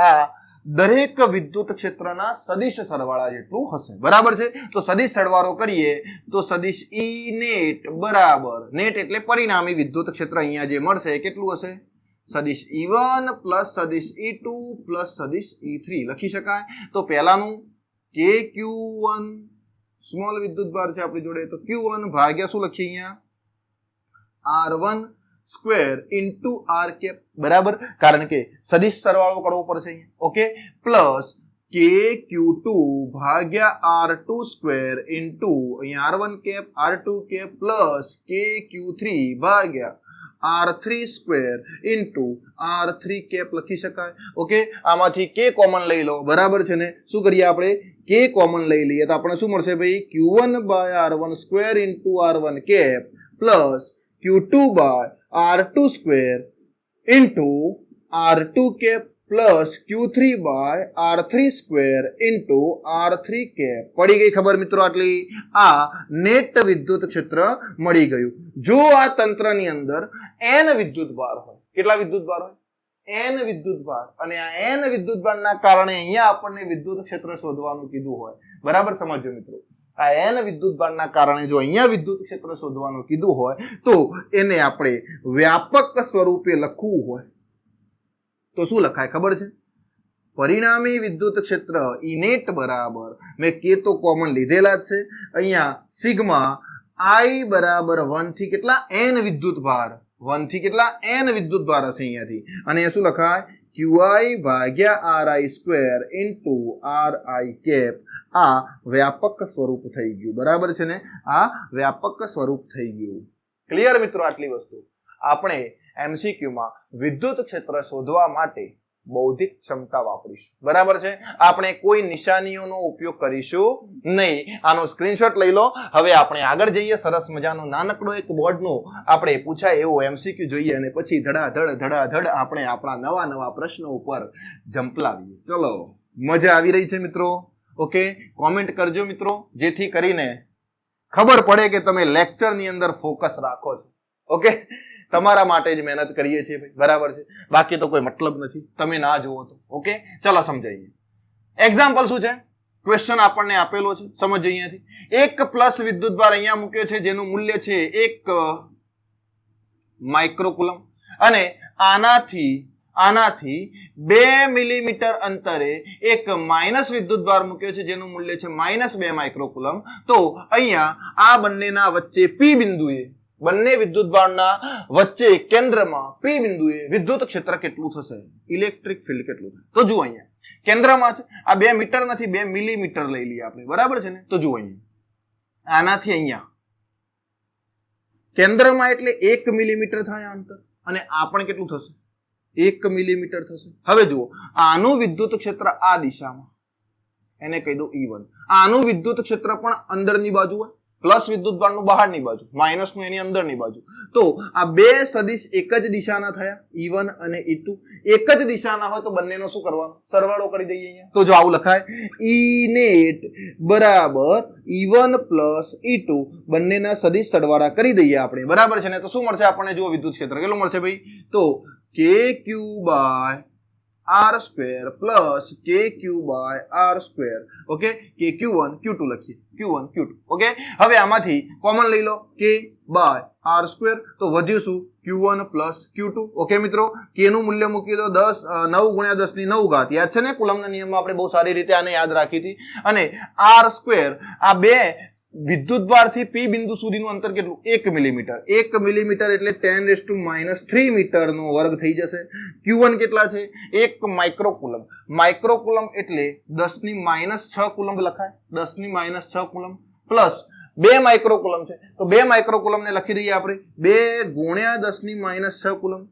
આ દરેક વિદ્યુત ક્ષેત્રના સદિશ સરવાળા જેટલું હશે, બરાબર છે? તો સદિશ સરવાળો કરીએ તો સદિશ E નેટ બરાબર, નેટ એટલે પરિણામી વિદ્યુત ક્ષેત્ર અહીંયા જે મળશે કેટલું હશે? સદિશ E1 પ્લસ સદિશ E2 પ્લસ સદિશ E3 લખી શકાય. તો પહેલાનું KQ1 સ્મોલ વિદ્યુતભાર છે આપણી જોડે, તો Q1 ભાગ્યા શું લખીએ અહીંયા? R1 square into R cap, બરાબર? કારણ કે સદિશ સરવાળો કરવો પડશે અહીંયા. ઓકે, પ્લસ KQ2 ભાગ્યા R2 સ્ક્વેર ઇન્ટુ અહીંયા R1 cap R2 cap plus KQ3 ભાગ્યા R3 square into R3 cap લખી શકાય. ઓકે, આમાંથી K કોમન લઈ લો, બરાબર છે ને? શું કરીએ આપણે? K કોમન લઈ લઈએ તો આપણે શું મળશે ભાઈ? Q1 by R1 square into R1 cap plus Q2 by R2 square into R2 cap plus Q3 by R3 square into R3 cap. પડી ગઈ ખબર મિત્રો? આટલી આ નેટ વિદ્યુત ક્ષેત્ર મળી ગયું. જો આ તંત્રની અંદર n વિદ્યુતભાર હોય, કેટલા વિદ્યુતભાર હોય? n વિદ્યુતભાર, અને આ n વિદ્યુતભારના કારણે અહીંયા આપણને વિદ્યુત ક્ષેત્ર શોધવાનું કીધું હોય, બરાબર? સમજો મિત્રો, આ n વિદ્યુતભારના કારણે જો અહીંયા વિદ્યુત ક્ષેત્ર શોધવાનું કીધું હોય તો એને આપણે વ્યાપક સ્વરૂપે લખવું હોય તો શું લખાય ખબર છે? પરિણામી વિદ્યુત ક્ષેત્ર E નેટ બરાબર, મેં K તો કોમન લીધેલા જ છે, અહીંયા સિગ્મા I બરાબર 1 થી કેટલા? n વિદ્યુતભાર, 1 થી કેટલા? n વિદ્યુતભાર હશે અહીંયાથી, અને એ શું લખાય? Qi ભાગ્યા Ri square into Ri cap. આ વ્યાપક સ્વરૂપ થઈ ગયું, બરાબર છે ને? આ વ્યાપક સ્વરૂપ થઈ ગયું. ક્લિયર મિત્રો? આટલી વસ્તુ આપણે MCQ માં વિદ્યુત ક્ષેત્ર શોધવા માટે બૌદ્ધિક ક્ષમતા વાપરીશું, બરાબર છે? આપણે કોઈ નિશાનીઓનો ઉપયોગ કરીશું નહીં. આનો સ્ક્રીનશોટ લઈ લો. હવે આપણે આગળ જઈએ. સરસ મજાનો નાનકડો એક બોર્ડનો આપણે પૂછાય એવો MCQ જોઈએ અને પછી ધડાધડ આપણે આપણા નવા પ્રશ્નો ઉપર ઝંપલાવીએ. ચલો, મજા આવી રહી છે મિત્રો? ઓકે, કોમેન્ટ કરજો મિત્રો, જેથી કરીને ખબર પડે કે તમે લેક્ચરની અંદર ફોકસ રાખો છો. ઓકે, તમારા માટે જ મહેનત કરીએ છીએ ભાઈ, બરાબર છે? બાકી તો કોઈ મતલબ નથી તમે ના જુઓ તો. ઓકે, ચલો સમજાઈએ. એક્ઝામ્પલ શું છે? ક્વેશ્ચન આપણને આપેલો છે, સમજો અહીંયાથી. એક પ્લસ વિદ્યુતભાર અહીંયા મૂક્યો છે જેનું મૂલ્ય છે 1 માઇક્રોકુલમ અને આનાથી 2 મિલીમીટર અંતરે એક માઇનસ વિદ્યુતભાર મૂક્યો છે જેનું મૂલ્ય છે -2 માઇક્રોકુલમ. તો અહીંયા આ બંનેના વચ્ચે P બિંદુએ બંને વિદ્યુતભારના વચ્ચે કેન્દ્રમાં P બિંદુએ વિદ્યુત ક્ષેત્ર કેટલું થશે, ઇલેક્ટ્રિક ફિલ્ડ કેટલું થશે? તો જુઓ અહીંયા કેન્દ્રમાં છે, આ 2 મીટર નથી 2 મિલીમીટર લઈ લઈએ આપણે, બરાબર છે ને? તો જુઓ અહીંયા આનાથી અહીંયા કેન્દ્રમાં એટલે 1 મિલીમીટર થાય અંતર, અને આ પણ કેટલું થશે, 1 મિલીમીટર થશે. હવે જુઓ આનું વિદ્યુત ક્ષેત્ર આ દિશામાં, એને કહી દો E1. આનું વિદ્યુત ક્ષેત્ર પણ અંદરની બાજુ હોય, પ્લસ વિદ્યુતભારનું બહારની બાજુ, માઇનસનું એની અંદરની બાજુ. તો આ બે સદિશ એક જ દિશાના થયા, E1 અને E2. એક જ દિશાના હોય તો બંનેનો શું કરવાનો, સરવાળો કરી દઈએ અહીંયા. તો જો આવું લખાય, E નેટ બરાબર E1 પ્લસ E2, બંનેના સદિશ સરવાળા કરી દઈએ આપણે, બરાબર છે ને? તો શું મળશે આપણને? જુઓ વિદ્યુત ક્ષેત્ર કેટલું મળશે ભાઈ, તો KQ by R square plus KQ by R square. Okay, કે Q1 Q2 લખીએ, Q1 Q2. ઓકે, હવે આમાંથી કોમન લઈ લો, K બાય R સ્ક્વેર, તો વધ્યું શું, Q1 પ્લસ Q2. ઓકે મિત્રો, K નું મૂલ્ય મૂકી દો 9 ગુણ્યા 10 ની 9 ઘાત, યાદ છે ને? કુલમના નિયમમાં આપણે બહુ સારી રીતે આને યાદ રાખી હતી. અને R સ્ક્વેર, આ બે વિદ્યુતભારથી P બિંદુ સુધીનું અંતર કેટલું, 1 મિલીમીટર. 1 મિલીમીટર એટલે 10⁻³ મીટરનો વર્ગ થઈ જશે. Q1 કેટલા છે, 1 માઇક્રોકુલમ. માઇક્રોકુલમ એટલે 10⁻6 કુલમ લખાય, 10⁻6 કુલમ પ્લસ 2 માઇક્રોકુલમ છે, તો 2 માઇક્રોકુલમ ને લખી દઈએ આપણે 2 ગુણ્યા 10⁻6 કુલમ.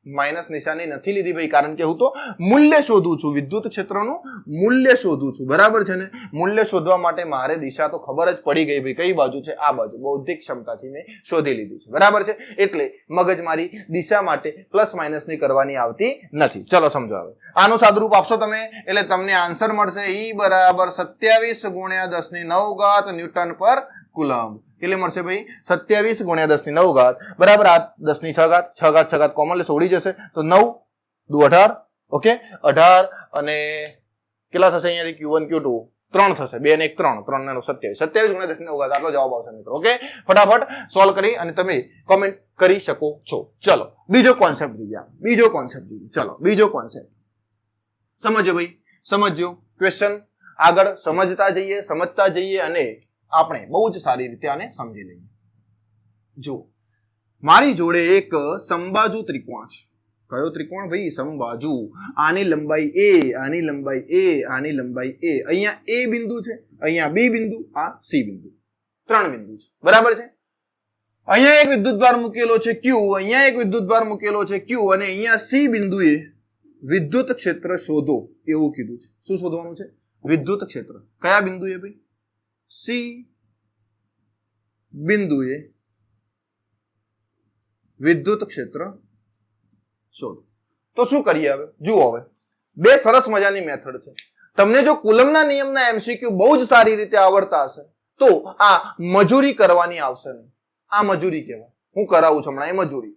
માઇનસ નિશાની નથી લીધી ભાઈ, કારણ કે હું તો મૂલ્ય શોધું છું, વિદ્યુત ક્ષેત્રનું મૂલ્ય શોધું છું, બરાબર છે ને? મૂલ્ય શોધવા માટે મારે દિશા તો ખબર જ પડી ગઈ ભાઈ, કઈ બાજુ છે, આ બાજુ. બૌદ્ધિક ક્ષમતાથી મેં શોધી લીધી છે, બરાબર છે? એટલે મગજ મારી દિશા માટે પ્લસ માઇનસ ની કરવાની આવતી નથી. ચલો સમજો. હવે આનું સાદુરૂપ આપશો તમે એટલે તમને આન્સર મળશે E બરાબર 27 ગુણ્યા 10 ની 9 ઘાત ન્યૂટન પર કુલમ. કેટલી મળશે ભાઈ, 27 ગુણ્યા 10 ની 9 ઘાત બરાબર આ 10 ની 6 ઘાત, 6 ઘાત 6 ઘાત કોમન લેશો ઉડી જશે, તો 9 દુ 18. ઓકે, 18 અને કેટલા થશે અહીંયાથી, Q1 Q2 3 થશે, 2 ને 1 3, 3 ને 9 27. 27 ગુણ્યા 10 ની 9 ઘાત આટલો જવાબ આવશે મિત્રો. ઓકે, ફટાફટ સોલ્વ કરી અને તમે કોમેન્ટ કરી શકો છો. ચલો બીજો કોન્સેપ્ટ જોઈએ, બીજો કોન્સેપ્ટ જોઈએ. ચલો બીજો કોન્સેપ્ટ સમજો ભાઈ, સમજો ક્વેશ્ચન આગળ સમજતા જઈએ અને આપણે બહુ જ સારી રીતે આને સમજી લઈએ. જો મારી જોડે એક સમબાજુ ત્રિકોણ છે. કયો ત્રિકોણ ભાઈ, સમબાજુ. આની લંબાઈ A, આની લંબાઈ A, આની લંબાઈ A. અહીંયા A બિંદુ છે, અહીંયા B બિંદુ, આ C બિંદુ, 3 બિંદુ છે, બરાબર છે? અહીંયા એક વિદ્યુતભાર મૂકેલો છે Q, અહીંયા એક વિદ્યુતભાર મૂકેલો છે Q, અને અહીંયા C બિંદુએ વિદ્યુત ક્ષેત્ર શોધો એવું કીધું છે. શું શોધવાનું છે? વિદ્યુત ક્ષેત્ર. કયા બિંદુએ ભાઈ? C બિંદુએ વિદ્યુત ક્ષેત્ર શોધો. તો શું કરીએ હવે? જુઓ, હવે બે સરસ મજાની મેથડ છે. તમને જો કુલમના નિયમના MCQ બહુ જ સારી રીતે આવડતા હશે તો આ મજૂરી કરવાની આવશે નહીં. આ મજૂરી કહેવાય, હું કરાવું છું હમણાં, એ મજૂરી.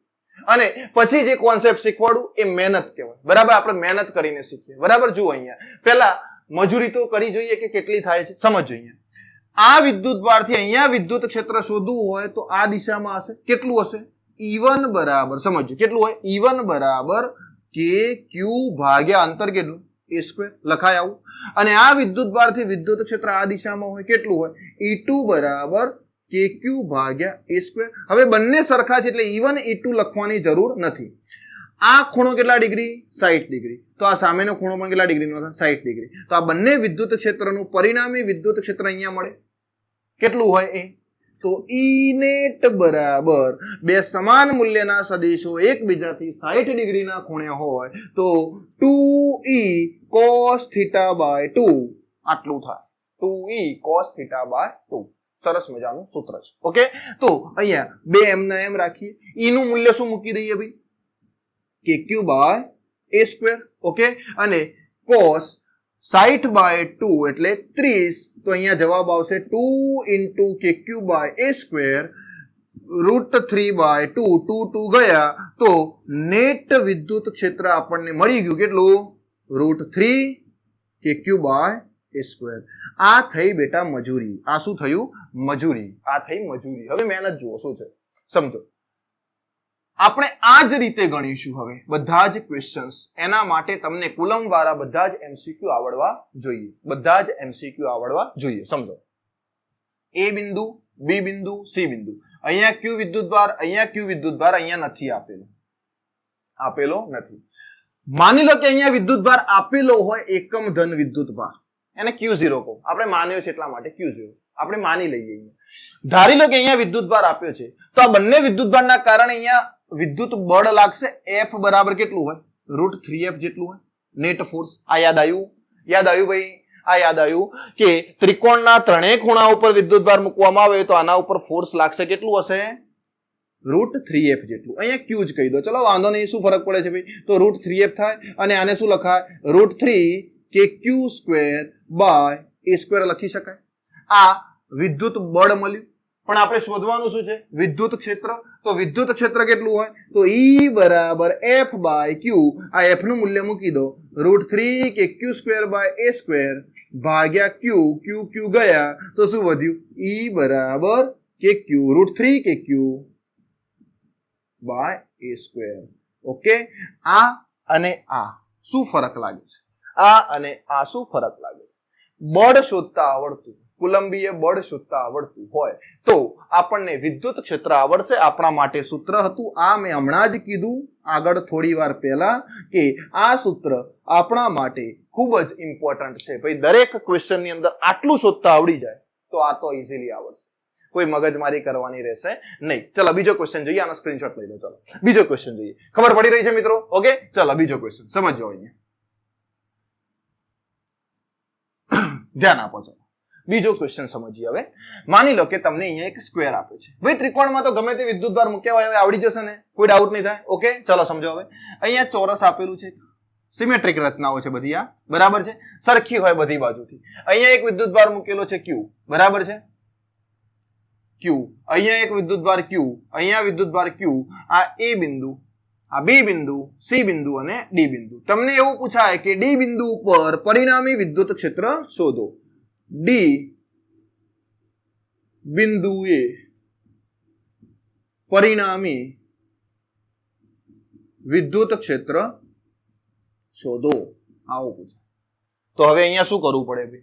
અને પછી જે કોન્સેપ્ટ શીખવાડું એ મહેનત કહેવાય, બરાબર? આપણે મહેનત કરીને શીખીએ, બરાબર? જુઓ અહીંયા પહેલા મજૂરી તો કરી જોઈએ કે કેટલી થાય છે, સમજો. અહીંયા આ વિદ્યુતભારથી અહીંયા વિદ્યુત ક્ષેત્ર શોધવું હોય તો આ દિશામાં હશે, કેટલું હશે? E1 બરાબર, સમજો કેટલું હોય, E1 બરાબર KQ ભાગ્યા અંતર કેટલું, A સ્ક્વેર લખાય આવું. અને આ વિદ્યુતભારથી વિદ્યુત ક્ષેત્ર આ દિશામાં હોય, કેટલું હોય, E2 બરાબર KQ ભાગ્યા A સ્ક્વેર. હવે બંને સરખા છે એટલે E1 E2 લખવાની જરૂર નથી. આ ખૂણો કેટલા ડિગ્રી, 60 ડિગ્રી. તો આ સામેનો ખૂણો પણ કેટલા ડિગ્રીનો થાય, 60 ડિગ્રી. તો આ બંને વિદ્યુત ક્ષેત્રનું પરિણામી વિદ્યુત ક્ષેત્ર અહીંયા મળે, કેટલું હોય એ, તો E નેટ બરાબર બે સમાન મૂલ્યના સદિશો એકબીજાથી 60 ડિગ્રીના ખૂણે હોય તો 2E cos θ/2 આટલું થાય, 2E cos θ/2. સરસ મજાનું સૂત્ર છે. ઓકે, તો અહીંયા બે એમ ના એમ રાખીએ. E નું મૂલ્ય શું મૂકી દઈએ ભાઈ, KQ by A square. Okay, અને cos 60/2 એટલે 30, તો અહીંયા જવાબ આવશે 2 * KQ બાય A સ્ક્વેર √3/2. 2 2 ગયા તો નેટ વિદ્યુત ક્ષેત્ર આપણને મળી ગયું કેટલું, √3 KQ બાય A સ્ક્વેર. આ થઈ બેટા મજૂરી. આ શું થયું, મજૂરી. આ થઈ મજૂરી. હવે મહેનત જુઓ શું છે, સમજો. આપણે આ જ રીતે ગણીશું હવે બધા જ ક્વેશ્ચન્સ. એના માટે તમને કુલમ વાળા બધા જ MCQ આવડવા જોઈએ, બધા જ MCQ આવડવા જોઈએ. સમજો, A બિંદુ, B બિંદુ, C બિંદુ. અહીંયા ક્યુ વિદ્યુતભાર, અહીંયા ક્યુ વિદ્યુતભાર, અહીંયા નથી આપેલો નથી. માની લો કે અહીંયા વિદ્યુતભાર આપેલો હોય એકમ ધન વિદ્યુતભાર, એને Q0 કહો. આપણે માન્યો છે એટલા માટે Q0 આપણે માની લઈએ. ધારી લો કે અહીંયા વિદ્યુતભાર આપ્યો છે, તો આ બંને વિદ્યુતભારના કારણે અહીંયા વિદ્યુત બળ લાગશે. F બરાબર કેટલું હોય? √3F જેટલું હોય નેટ ફોર્સ. આ યાદ આવ્યું ભાઈ? આ યાદ આવ્યું કે ત્રિકોણના ત્રણેય ખૂણા ઉપર વિદ્યુતભાર મૂકવામાં આવે તો આના ઉપર ફોર્સ લાગશે. કેટલું હશે? √3F જેટલું. અહીંયા Q જ કહી દો, ચલો વાંધો નહીં. શું ફરક પડે છે ભાઈ? તો √3F થાય અને આને શું લખાય? √3KQ² / A² લખી શકાય. આ વિદ્યુત બળ મળ્યું, પણ આપણે શોધવાનું શું છે? વિદ્યુત ક્ષેત્ર. તો વિદ્યુત ક્ષેત્ર કેટલું હોય? તો E બરાબર F/Q. આ F નું મૂલ્ય મૂકી દો, √3KQ² / A² ભાગ્યા Q. Q ગયા તો શું વધ્યું? E બરાબર KQ, √3KQ / A². ઓકે, આ અને આ શું ફરક લાગે છે? આ અને આ શું ફરક લાગે છે? બળ શોધતા આવડતું, કુલંબીય બળ શોધતા આવડતું હોય તો આપણને વિદ્યુત ક્ષેત્ર આવડશે. આપણા માટે સૂત્ર હતું આ, મેં હમણાં જ કીધું આગળ થોડી વાર પહેલા કે આ સૂત્ર આપણા માટે ખૂબ જ ઇમ્પોર્ટન્ટ છે. ભાઈ દરેક ક્વેશ્ચન ની અંદર આટલું શોધતા આવડી જાય તો આ તો ઇઝીલી આવડશે, કોઈ મગજમારી કરવાની રહેશે નહીં. ચલો બીજો ક્વેશ્ચન જોઈએ, આનો સ્ક્રીનશોટ લઈ લો. ચલો બીજો ક્વેશ્ચન જોઈએ. ખબર પડી રહી છે મિત્રો? ઓકે, ચલો બીજો ક્વેશ્ચન સમજો. અહીંયા ધ્યાન આપો. ચલો બીજો ક્વેશ્ચન સમજીએ. હવે માની લો કે તમને અહીંયા એક સ્ક્વેર આપે છે. ભાઈ ત્રિકોણમાં તો ગમે તે વિદ્યુતભાર મૂક્યા હોય, હવે આવડી જશે ને, કોઈ ડાઉટ નહીં થાય. ઓકે, ચલો સમજો. હવે અહીંયા ચોરસ આપેલું છે, સિમેટ્રિક રચનાઓ છે બધી, આ બરાબર છે, સરખી હોય બધી બાજુથી. અહીંયા એક વિદ્યુતભાર મૂકેલો છે Q, બરાબર છે, Q. અહીંયા એક વિદ્યુતભાર Q, અહીંયા વિદ્યુતભાર Q. આ A બિંદુ, આ B બિંદુ, C બિંદુ અને D બિંદુ. તમને એવું પૂછાય કે D બિંદુ ઉપર પરિણામી વિદ્યુત ક્ષેત્ર શોધો. D બિંદુએ પરિણામી વિદ્યુત ક્ષેત્ર શોધો, આવું પૂછાય. તો હવે અહીંયા શું કરવું પડે?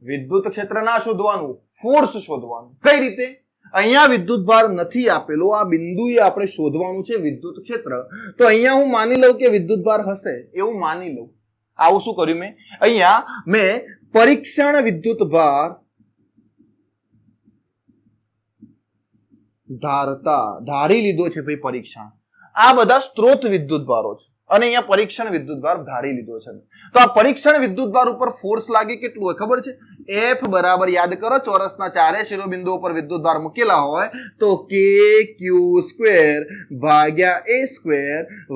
વિદ્યુત ક્ષેત્ર ના શોધવાનું, ફોર્સ શોધવાનું. કઈ રીતે? અહીંયા વિદ્યુતભાર નથી આપેલો, આ બિંદુએ આપણે શોધવાનું છે વિદ્યુત ક્ષેત્ર. તો અહીંયા હું માની લઉં કે વિદ્યુતભાર હશે, એવું માની લઉં. આવું શું કર્યું મેં? અહીંયા મેં પરીક્ષણ વિદ્યુતભાર ધારી લીધો છે ભાઈ. પરીક્ષણ, આ બધા સ્ત્રોત વિદ્યુતભારો છે અને અહીંયા પરીક્ષણ વિદ્યુતભાર ધારી લીધો છે. તો આ પરીક્ષણ વિદ્યુતભાર ઉપર ફોર્સ લાગે કેટલું હોય ખબર છે? F બરાબર, યાદ કરો, ચોરસના ચારે શિરોબિંદુઓ પર વિદ્યુતભાર મૂકેલા હોય તો KQ² ભાગ્યા A²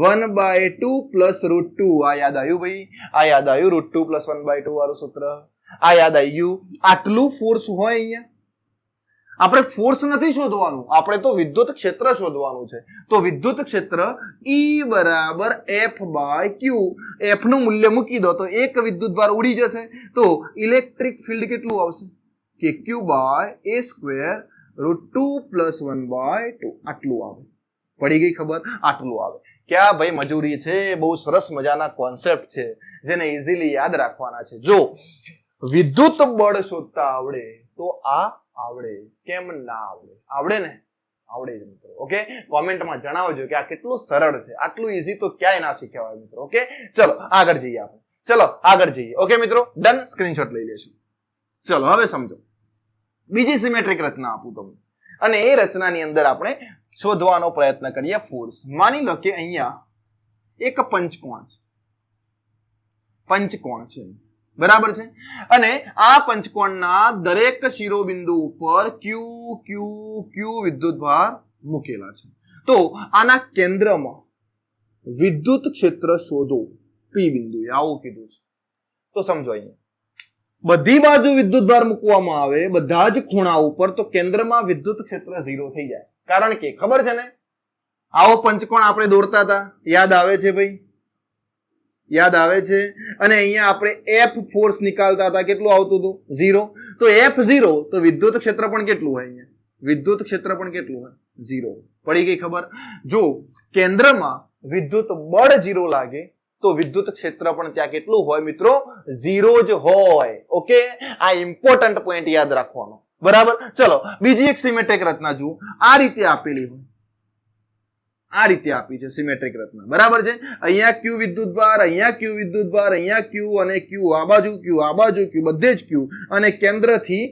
1/2 પ્લસ √2. આ યાદ આવ્યું ભાઈ? આ યાદ આવ્યું? √2 પ્લસ 1/2 વાળું સૂત્ર આ યાદ આવ્યું? આટલું ફોર્સ હોય અહીંયા. આપણે ફોર્સ નથી શોધવાનું, આપણે તો વિદ્યુત ક્ષેત્ર શોધવાનું છે. તો વિદ્યુત ક્ષેત્ર E બરાબર F/Q. F નું મૂલ્ય મૂકી દો તો એક વિદ્યુતભાર ઉડી જશે, તો ઇલેક્ટ્રિક ફિલ્ડ કેટલું આવશે? KQ / A² √2 plus 1/2. આટલું આવે. પડી ગઈ ખબર? આટલું આવે. ક્યાં ભાઈ મજૂરી છે? બહુ સરસ મજાના કોન્સેપ્ટ છે જેને ઇઝીલી યાદ રાખવાના છે. જો વિદ્યુત બળ શોધતા આવડે તો આ આવડે, કેમ ના આવડે? આવડે ને? આવડે જ મિત્રો. ઓકે, કોમેન્ટમાં જણાવજો કે આ કેટલું સરળ છે. આટલું ઈઝી તો ક્યાંય ના શીખ્યા હોય મિત્રો. ઓકે, ચલો આગળ જઈએ આપણે. ચલો આગળ જઈએ. ઓકે મિત્રો, ડન. સ્ક્રીનશોટ લઈ લેશું. ચલો હવે સમજો. બીજી સિમેટ્રિક રચના આપું તમને અને એ રચનાની અંદર આપણે શોધવાનો પ્રયત્ન કરીએ ફોર્સ. માની લો કે અહીંયા એક પંચકોણ છે, બરાબર છે, અને આ પંચકોણના દરેક શિરોબિંદુ ઉપર Q વિદ્યુતભાર મૂકેલા છે. તો આના કેન્દ્રમાં વિદ્યુત ક્ષેત્ર શોધો P બિંદુએ, આવું કીધું છે. તો સમજો, અહીંયા બધી બાજુ વિદ્યુતભાર મૂકવામાં આવે બધા જ ખૂણા ઉપર તો કેન્દ્રમાં વિદ્યુત ક્ષેત્ર 0 થઈ જાય. કારણ કે ખબર છે ને, આવો પંચકોણ આપણે દોરતા હતા, યાદ આવે છે ભાઈ? યાદ આવે છે? અને અહીંયા આપણે F ફોર્સ નીકાળતા હતા, કેટલું આવતું હતું? 0. તો F0 તો વિદ્યુત ક્ષેત્ર પણ કેટલું હોય? અહીંયા વિદ્યુત ક્ષેત્ર પણ કેટલું હોય? 0. પડી ગઈ ખબર? જો કેન્દ્રમાં વિદ્યુત બળ 0 લાગે તો વિદ્યુત ક્ષેત્ર પણ ત્યાં કેટલું હોય મિત્રો? 0 જ હોય. ઓકે, આ ઇમ્પોર્ટન્ટ પોઈન્ટ યાદ રાખવાનો. બરાબર. ચલો બીજી એક સિમેટ્રિક રચના જુઓ. આ રીતે આપેલી હોય, આ રીતે આપી છે સિમેટ્રિક રચના, બરાબર છે. અહીંયા ક્યુ વિદ્યુતભાર, અહીંયા ક્યુ વિદ્યુતભાર, અહીંયા ક્યુ અને ક્યુ, આ બાજુ ક્યુ, આ બાજુ ક્યુ, બધે જ ક્યુ, અને કેન્દ્રથી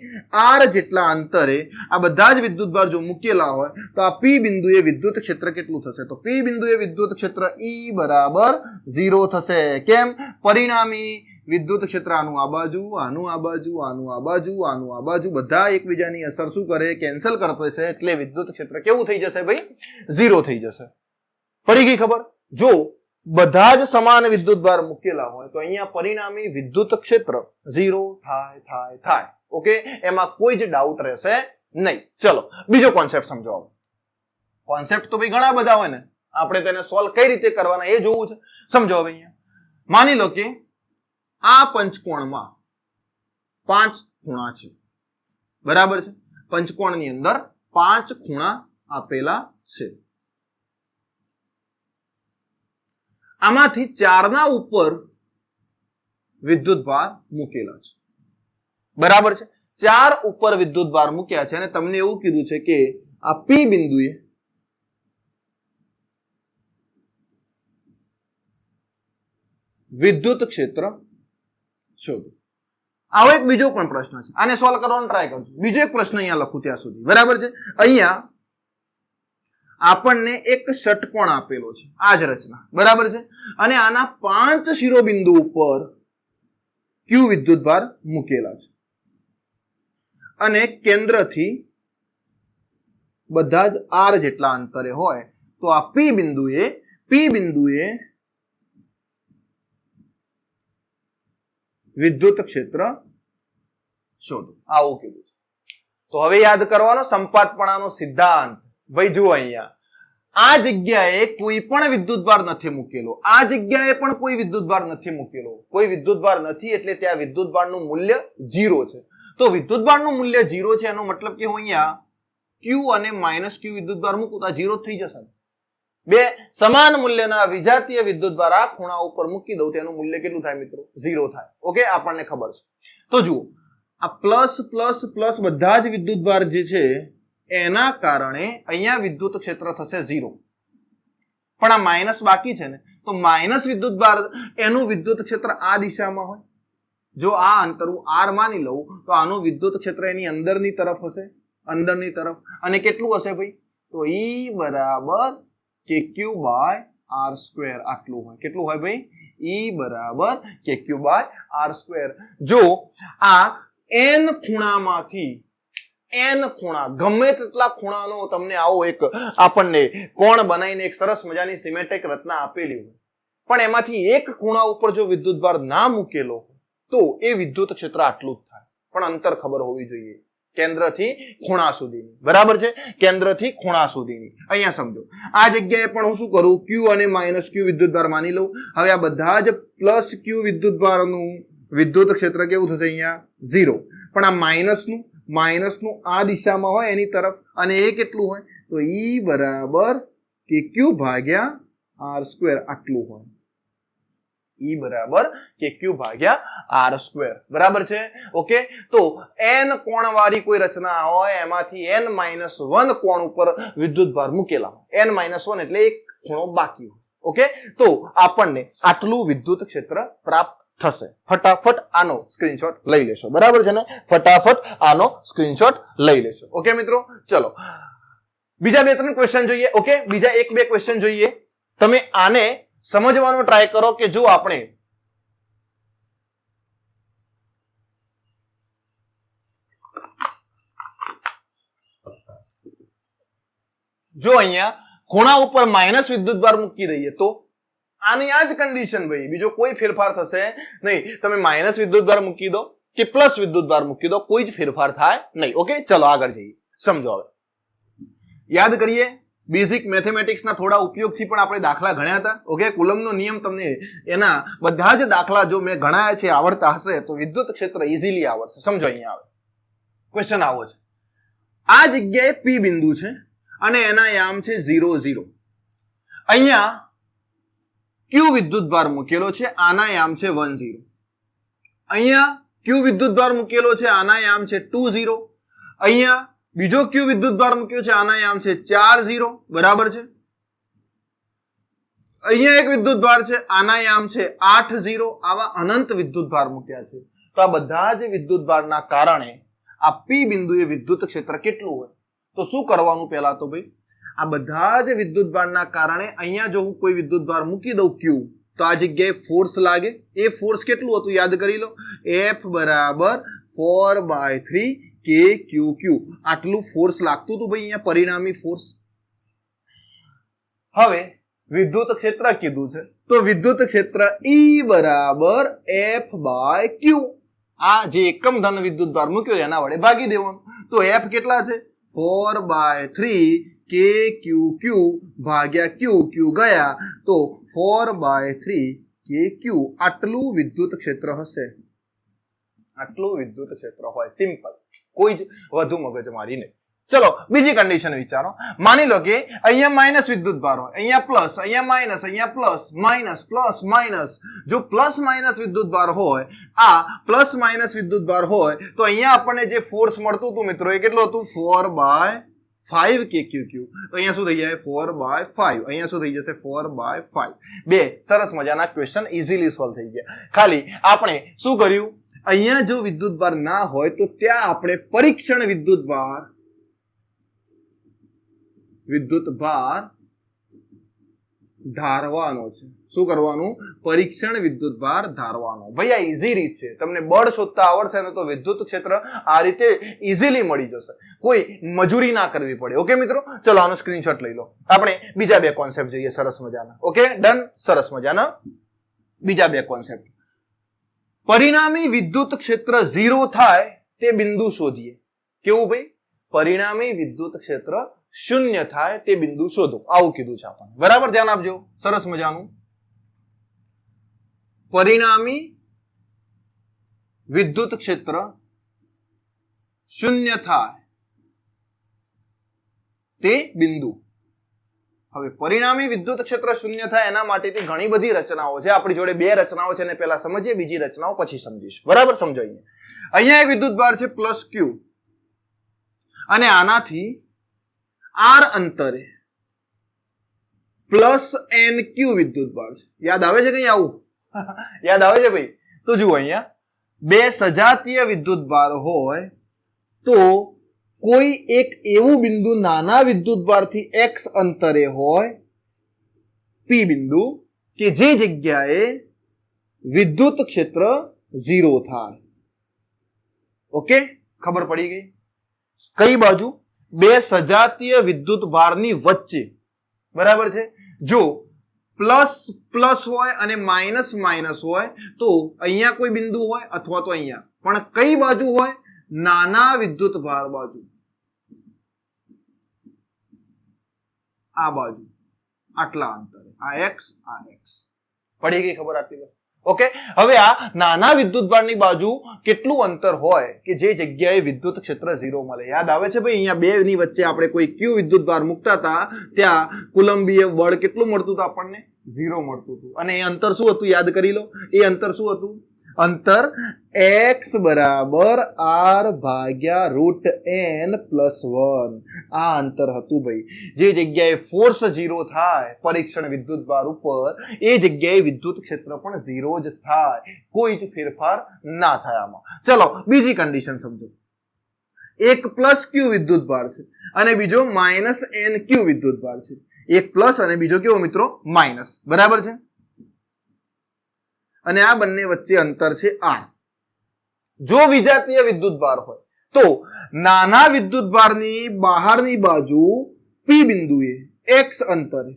આર જેટલા અંતરે આ બધા જ વિદ્યુતભાર જો મૂકેલા હોય તો આ પી બિંદુએ વિદ્યુત ક્ષેત્ર કેટલું થશે? તો પી બિંદુએ વિદ્યુત ક્ષેત્ર ઈ બરાબર 0 થશે. કેમ? પરિણામી વિદ્યુત ક્ષેત્ર આનું આ બાજુ, આનું આ બાજુ, આનું આ બાજુ, આનું આ બાજુ, બધા એકબીજાની અસર શું કરે? કેન્સલ કરતા છે. એટલે વિદ્યુત ક્ષેત્ર કેવું થઈ જશે ભાઈ? 0 થઈ જશે. પડી ગઈ ખબર? જો બધા જ સમાન વિદ્યુતભાર મૂકેલા હોય તો અહીંયા પરિણામી વિદ્યુત ક્ષેત્ર 0 થાય. ઓકે, એમાં કોઈ જ ડાઉટ રહેશે નહીં. ચલો બીજો કોન્સેપ્ટ સમજો. કોન્સેપ્ટ તો ભાઈ ઘણા બધા હોય ને, આપણે તેને સોલ્વ કઈ રીતે કરવાના એ જોવું છે. સમજો હવે અહીંયા માની લો કે આ પંચકોણમાં 5 ખૂણા છે, બરાબર છે. પંચકોણની અંદર 5 ખૂણા આપેલા છે. આમાંથી 4 ના ઉપર વિદ્યુતભાર મૂકેલા છે, બરાબર છે. 4 ઉપર વિદ્યુતભાર મૂક્યા છે અને તમને એવું કીધું છે કે આ પી બિંદુએ વિદ્યુત ક્ષેત્ર શોધો. આવો એક બીજો પણ પ્રશ્ન છે, આને સોલ્વ કરવાનો ટ્રાય કરજો. બીજો એક પ્રશ્ન અહીંયા લખું ત્યાં સુધી, બરાબર છે. અહીંયા આપણને એક ષટકોણ આપેલો છે, આ જ રચના, બરાબર છે. અને આના 5 શિરોબિંદુ ઉપર ક્યુ વિદ્યુતભાર મૂકેલા છે અને કેન્દ્રથી બધા જ આર જેટલા અંતરે હોય તો આ પી બિંદુએ વિદ્યુત ક્ષેત્ર શોધો, આવું કીધું છે. તો હવે યાદ કરવાનો સંપાતપણાનો સિદ્ધાંત. ભાઈ જુઓ અહીંયા આ જગ્યાએ કોઈ પણ વિદ્યુતભાર નથી મૂકેલો, આ જગ્યાએ પણ કોઈ વિદ્યુતભાર નથી મૂકેલો. કોઈ વિદ્યુતભાર નથી એટલે ત્યાં વિદ્યુતભારનું મૂલ્ય 0 છે. તો વિદ્યુતભારનું મૂલ્ય 0 છે એનો મતલબ કે હું અહીંયા ક્યુ અને માઇનસ ક્યુ વિદ્યુતભાર મૂકું તો 0 થઈ જશે. બે સમાન મૂલ્યના વિજાતીય વિદ્યુતભાર આ ખૂણા ઉપર મૂકી દઉં તેનું મૂલ્ય કેટલું થાય મિત્રો? 0 થાય. ઓકે, આપણને ખબર છે. તો જુઓ આ પ્લસ પ્લસ પ્લસ બધા જ વિદ્યુતભાર જે છે એના કારણે અહીંયા વિદ્યુત ક્ષેત્ર થશે 0. પણ આ માઇનસ બાકી છે ને, તો માઇનસ વિદ્યુતભાર એનું વિદ્યુત ક્ષેત્ર આ દિશામાં હોય. જો આ અંતર હું r માની લઉં તો આનું વિદ્યુત ક્ષેત્ર એની અંદરની તરફ હશે, અંદરની તરફ. અને કેટલું હશે ભાઈ? તો E બરાબર KQ બાય r². આટલું હોય. કેટલું હોય ભાઈ? E બરાબર KQ બાય r². જો આ n ખૂણામાંથી n ખૂણા, ગમે તેટલા ખૂણાનો તમને આવો એક આપણને કોણ બનાવીને એક સરસ મજાની સિમેટ્રિક રચના આપેલી હોય, પણ એમાંથી એક ખૂણા ઉપર જો વિદ્યુતભાર ના મૂકેલો તો એ વિદ્યુત ક્ષેત્ર આટલું જ થાય. પણ અંતર ખબર હોવી જોઈએ કેન્દ્રથી ખૂણા સુધીની, બરાબર છે. કેન્દ્રથી ખૂણા સુધીની. અહીંયા સમજો આ જગ્યાએ પણ હું શું કરું? ક્યુ અને માઇનસ ક્યુ વિદ્યુતભાર માની લઉં. હવે આ બધા જ પ્લસ ક્યુ વિદ્યુતભારનું વિદ્યુત ક્ષેત્ર કેવું થશે? અહીંયા 0. પણ આ માઇનસનું આ દિશામાં હોય એની તરફ, અને એ કેટલું હોય? તો E બરાબર KQ ભાગ્યા r². આટલું હોય. E બરાબર KQ ભાગ્યા r², બરાબર છે. ઓકે, તો n કોણ વાળી કોઈ રચના હોય એમાંથી n-1 કોણ ઉપર વિદ્યુતભાર મૂકેલા હોય. n-1 એટલે એક ખૂણો બાકી હોય. ઓકે, તો આપણને આટલું વિદ્યુત ક્ષેત્ર પ્રાપ્ત થશે. ફટાફટ આનો સ્ક્રીનશોટ લઈ લેશો, બરાબર છે ને? ફટાફટ આનો સ્ક્રીનશોટ લઈ લેશો. ઓકે મિત્રો, ચલો બીજા 2-3 ક્વેશ્ચન જોઈએ. ઓકે, બીજા 1-2 ક્વેશ્ચન જોઈએ. તમે આને સમજવાનો ટ્રાય કરો કે જો આપણે અહીંયા ખૂણા ઉપર માઇનસ વિદ્યુતભાર મૂકી દઈએ તો આની આ જ કન્ડિશન ભાઈ, બીજો કોઈ ફેરફાર થશે નહીં. તમે માઇનસ વિદ્યુતભાર મૂકી દો કે પ્લસ વિદ્યુતભાર મૂકી દો, કોઈ જ ફેરફાર થાય નહીં. ઓકે, ચલો આગળ જઈએ. સમજો હવે યાદ કરીએ. બેઝિક મેથેમેટિક્સના થોડા ઉપયોગથી પણ આપણે દાખલા ગણ્યા હતા. ઓકે, કુલમનો નિયમ તમને એના બધા જ દાખલા જો મેં ગણાયા છે આવડતા હશે તો વિદ્યુત ક્ષેત્ર ઇઝીલી આવડશે. સમજો અહીંયા આવે ક્વેશ્ચન આવો છે. આ જગ્યાએ પી બિંદુ છે અને એના યામ છે 0 0. અહીંયા ક્યુ વિદ્યુતભાર મૂકેલો છે, આના યામ છે 1 0. અહીંયા ક્યુ વિદ્યુતભાર મૂકેલો છે, આના યામ છે 2 0. અહીંયા બીજો ક્યુ વિદ્યુતભાર મૂક્યો છે, આના આમ છે 4 0, બરાબર છે. અહીંયા એક વિદ્યુતભાર છે, આના આમ છે 8 0. આવા અનંત વિદ્યુતભાર મૂક્યા છે. તો આ બધા જ વિદ્યુતભારના કારણે આ પી બિંદુએ વિદ્યુત ક્ષેત્ર કેટલું હોય? તો શું કરવાનું? પહેલા તો ભાઈ આ બધા જ વિદ્યુતભારના કારણે અહીંયા જો હું કોઈ વિદ્યુતભાર મૂકી દઉં ક્યુ, તો આ જગ્યાએ ફોર્સ લાગે. એ ફોર્સ કેટલું હતું યાદ કરી લો. F બરાબર 4/3 KQQ. આટલું ફોર્સ લાગતું હતું ભાઈ અહીંયા, પરિણામી ફોર્સ. હવે વિદ્યુત ક્ષેત્ર કીધું છે, તો વિદ્યુત ક્ષેત્ર E બરાબર F/Q. આ જે એકમ ધન વિદ્યુતભાર મૂક્યો એના વડે ભાગી દેવાનું. તો F કેટલા છે? 4/3 KQQ ભાગ્યા Q. Q ગયા તો 4/3 KQ. આટલું વિદ્યુત ક્ષેત્ર હશે. આટલું વિદ્યુત ક્ષેત્ર હોય. સિમ્પલ, કોઈ જ વધુ મગજમારી નહીં. ચલો બીજી કન્ડિશન વિચારો. માની લો કે અહીંયા માઇનસ વિદ્યુતભાર હોય, અહીંયા પ્લસ, અહીંયા માઇનસ, અહીંયા પ્લસ, માઇનસ પ્લસ માઇનસ. જો પ્લસ માઇનસ વિદ્યુતભાર હોય, આ પ્લસ માઇનસ વિદ્યુતભાર હોય, તો અહીંયા આપણને જે ફોર્સ મળતું હતું મિત્રો એ કેટલું હતું? 4/5 KQQ. તો અહીંયા શું થઈ જાય? 4/5. અહીંયા શું થઈ જશે? 4/5. બે સરસ મજાના ક્વેશ્ચન ઇઝીલી સોલ્વ થઈ ગયા. ખાલી આપણે શું કર્યું? અહીંયા જો વિદ્યુતભાર ના હોય તો ત્યાં આપણે પરીક્ષણ વિદ્યુતભાર ધારવાનો છે. શું કરવાનું? પરીક્ષણ વિદ્યુતભાર ધારવાનો. ભાઈ આ ઈઝી રીત છે. તમને બળ શોધતા આવડશે ને તો વિદ્યુત ક્ષેત્ર આ રીતે ઈઝીલી મળી જશે. કોઈ મજૂરી ના કરવી પડે. ઓકે મિત્રો, ચલો આનો સ્ક્રીનશોટ લઈ લો. આપણે બીજા બે કોન્સેપ્ટ જોઈએ સરસ મજાના. ઓકે ડન, સરસ મજાના બીજા બે કોન્સેપ્ટ. પરિણામી વિદ્યુત ક્ષેત્ર 0 થાય તે બિંદુ શોધીએ. કેવું ભાઈ? પરિણામી વિદ્યુત ક્ષેત્ર 0 થાય તે બિંદુ શોધો. આવું કીધું છે આપણને. બરાબર, ધ્યાન આપજો. સરસ મજાનું. પરિણામી વિદ્યુત ક્ષેત્ર 0 થાય તે બિંદુ. હવે પરિણામી વિદ્યુત ક્ષેત્ર 0 થાય એના માટેથી ઘણી બધી રચનાઓ છે. આપણી જોડે બે રચનાઓ છે, એને પહેલા સમજીએ, બીજી રચનાઓ પછી સમજીશું. બરાબર, સમજો. અહીંયા એક વિદ્યુતભાર છે +Q, અને આનાથી R અંતરે +NQ વિદ્યુતભાર છે. યાદ આવે છે કઈ આવું? યાદ આવે છે ભાઈ? તો જુઓ, અહીંયા બે સજાતીય વિદ્યુતભાર હોય તો કોઈ એક એવું બિંદુ નાના વિદ્યુતભારથી x અંતરે હોય, P બિંદુ, કે જે જગ્યાએ વિદ્યુત ક્ષેત્ર 0 થાય. ઓકે, ખબર પડી ગઈ? કઈ બાજુ? બે સજાતીય વિદ્યુતભારની વચ્ચે. બરાબર છે. જો પ્લસ પ્લસ હોય અને માઇનસ માઇનસ હોય તો અહીંયા કોઈ બિંદુ હોય અથવા તો અહીંયા. પણ કઈ બાજુ હોય? નાના વિદ્યુતભાર બાજુ. આ બાજુ, આટલા અંતરે. આ x, આ x. પડી ગઈ ખબર આટલી? ઓકે, હવે આ નાના વિદ્યુતભારની બાજુ કેટલું અંતર હોય કે જે જગ્યાએ વિદ્યુત ક્ષેત્ર 0 મળે? યાદ આવે છે ભાઈ? અહીંયા બે ની વચ્ચે આપણે કોઈ Q વિદ્યુતભાર મૂકતા હતા, ત્યાં કુલંબીય બળ કેટલું મળતું હતું આપણને? 0 મળતું હતું. અને એ અંતર શું હતું? યાદ કરી લો. એ અંતર શું હતું? અંતર x બરાબર r/√n+1. આ અંતર હતું ભાઈ. જે જગ્યાએ ફોર્સ 0 થાય પરીક્ષણ વિદ્યુતભાર ઉપર, એ જગ્યાએ વિદ્યુત ક્ષેત્ર પણ 0 જ થાય. કોઈ જ ફેરફાર ના થાય આમાં. ચલો બીજી કન્ડિશન સમજો. એક +Q વિદ્યુતભાર છે અને બીજો -NQ વિદ્યુતભાર છે. એક પ્લસ અને બીજો કેવો મિત્રો? માઇનસ. બરાબર છે. અને આ બંને વચ્ચે અંતર છે r. જો વિજાતીય વિદ્યુતભાર હોય તો નાના વિદ્યુતભારની બહારની બાજુ P બિંદુએ x અંતરે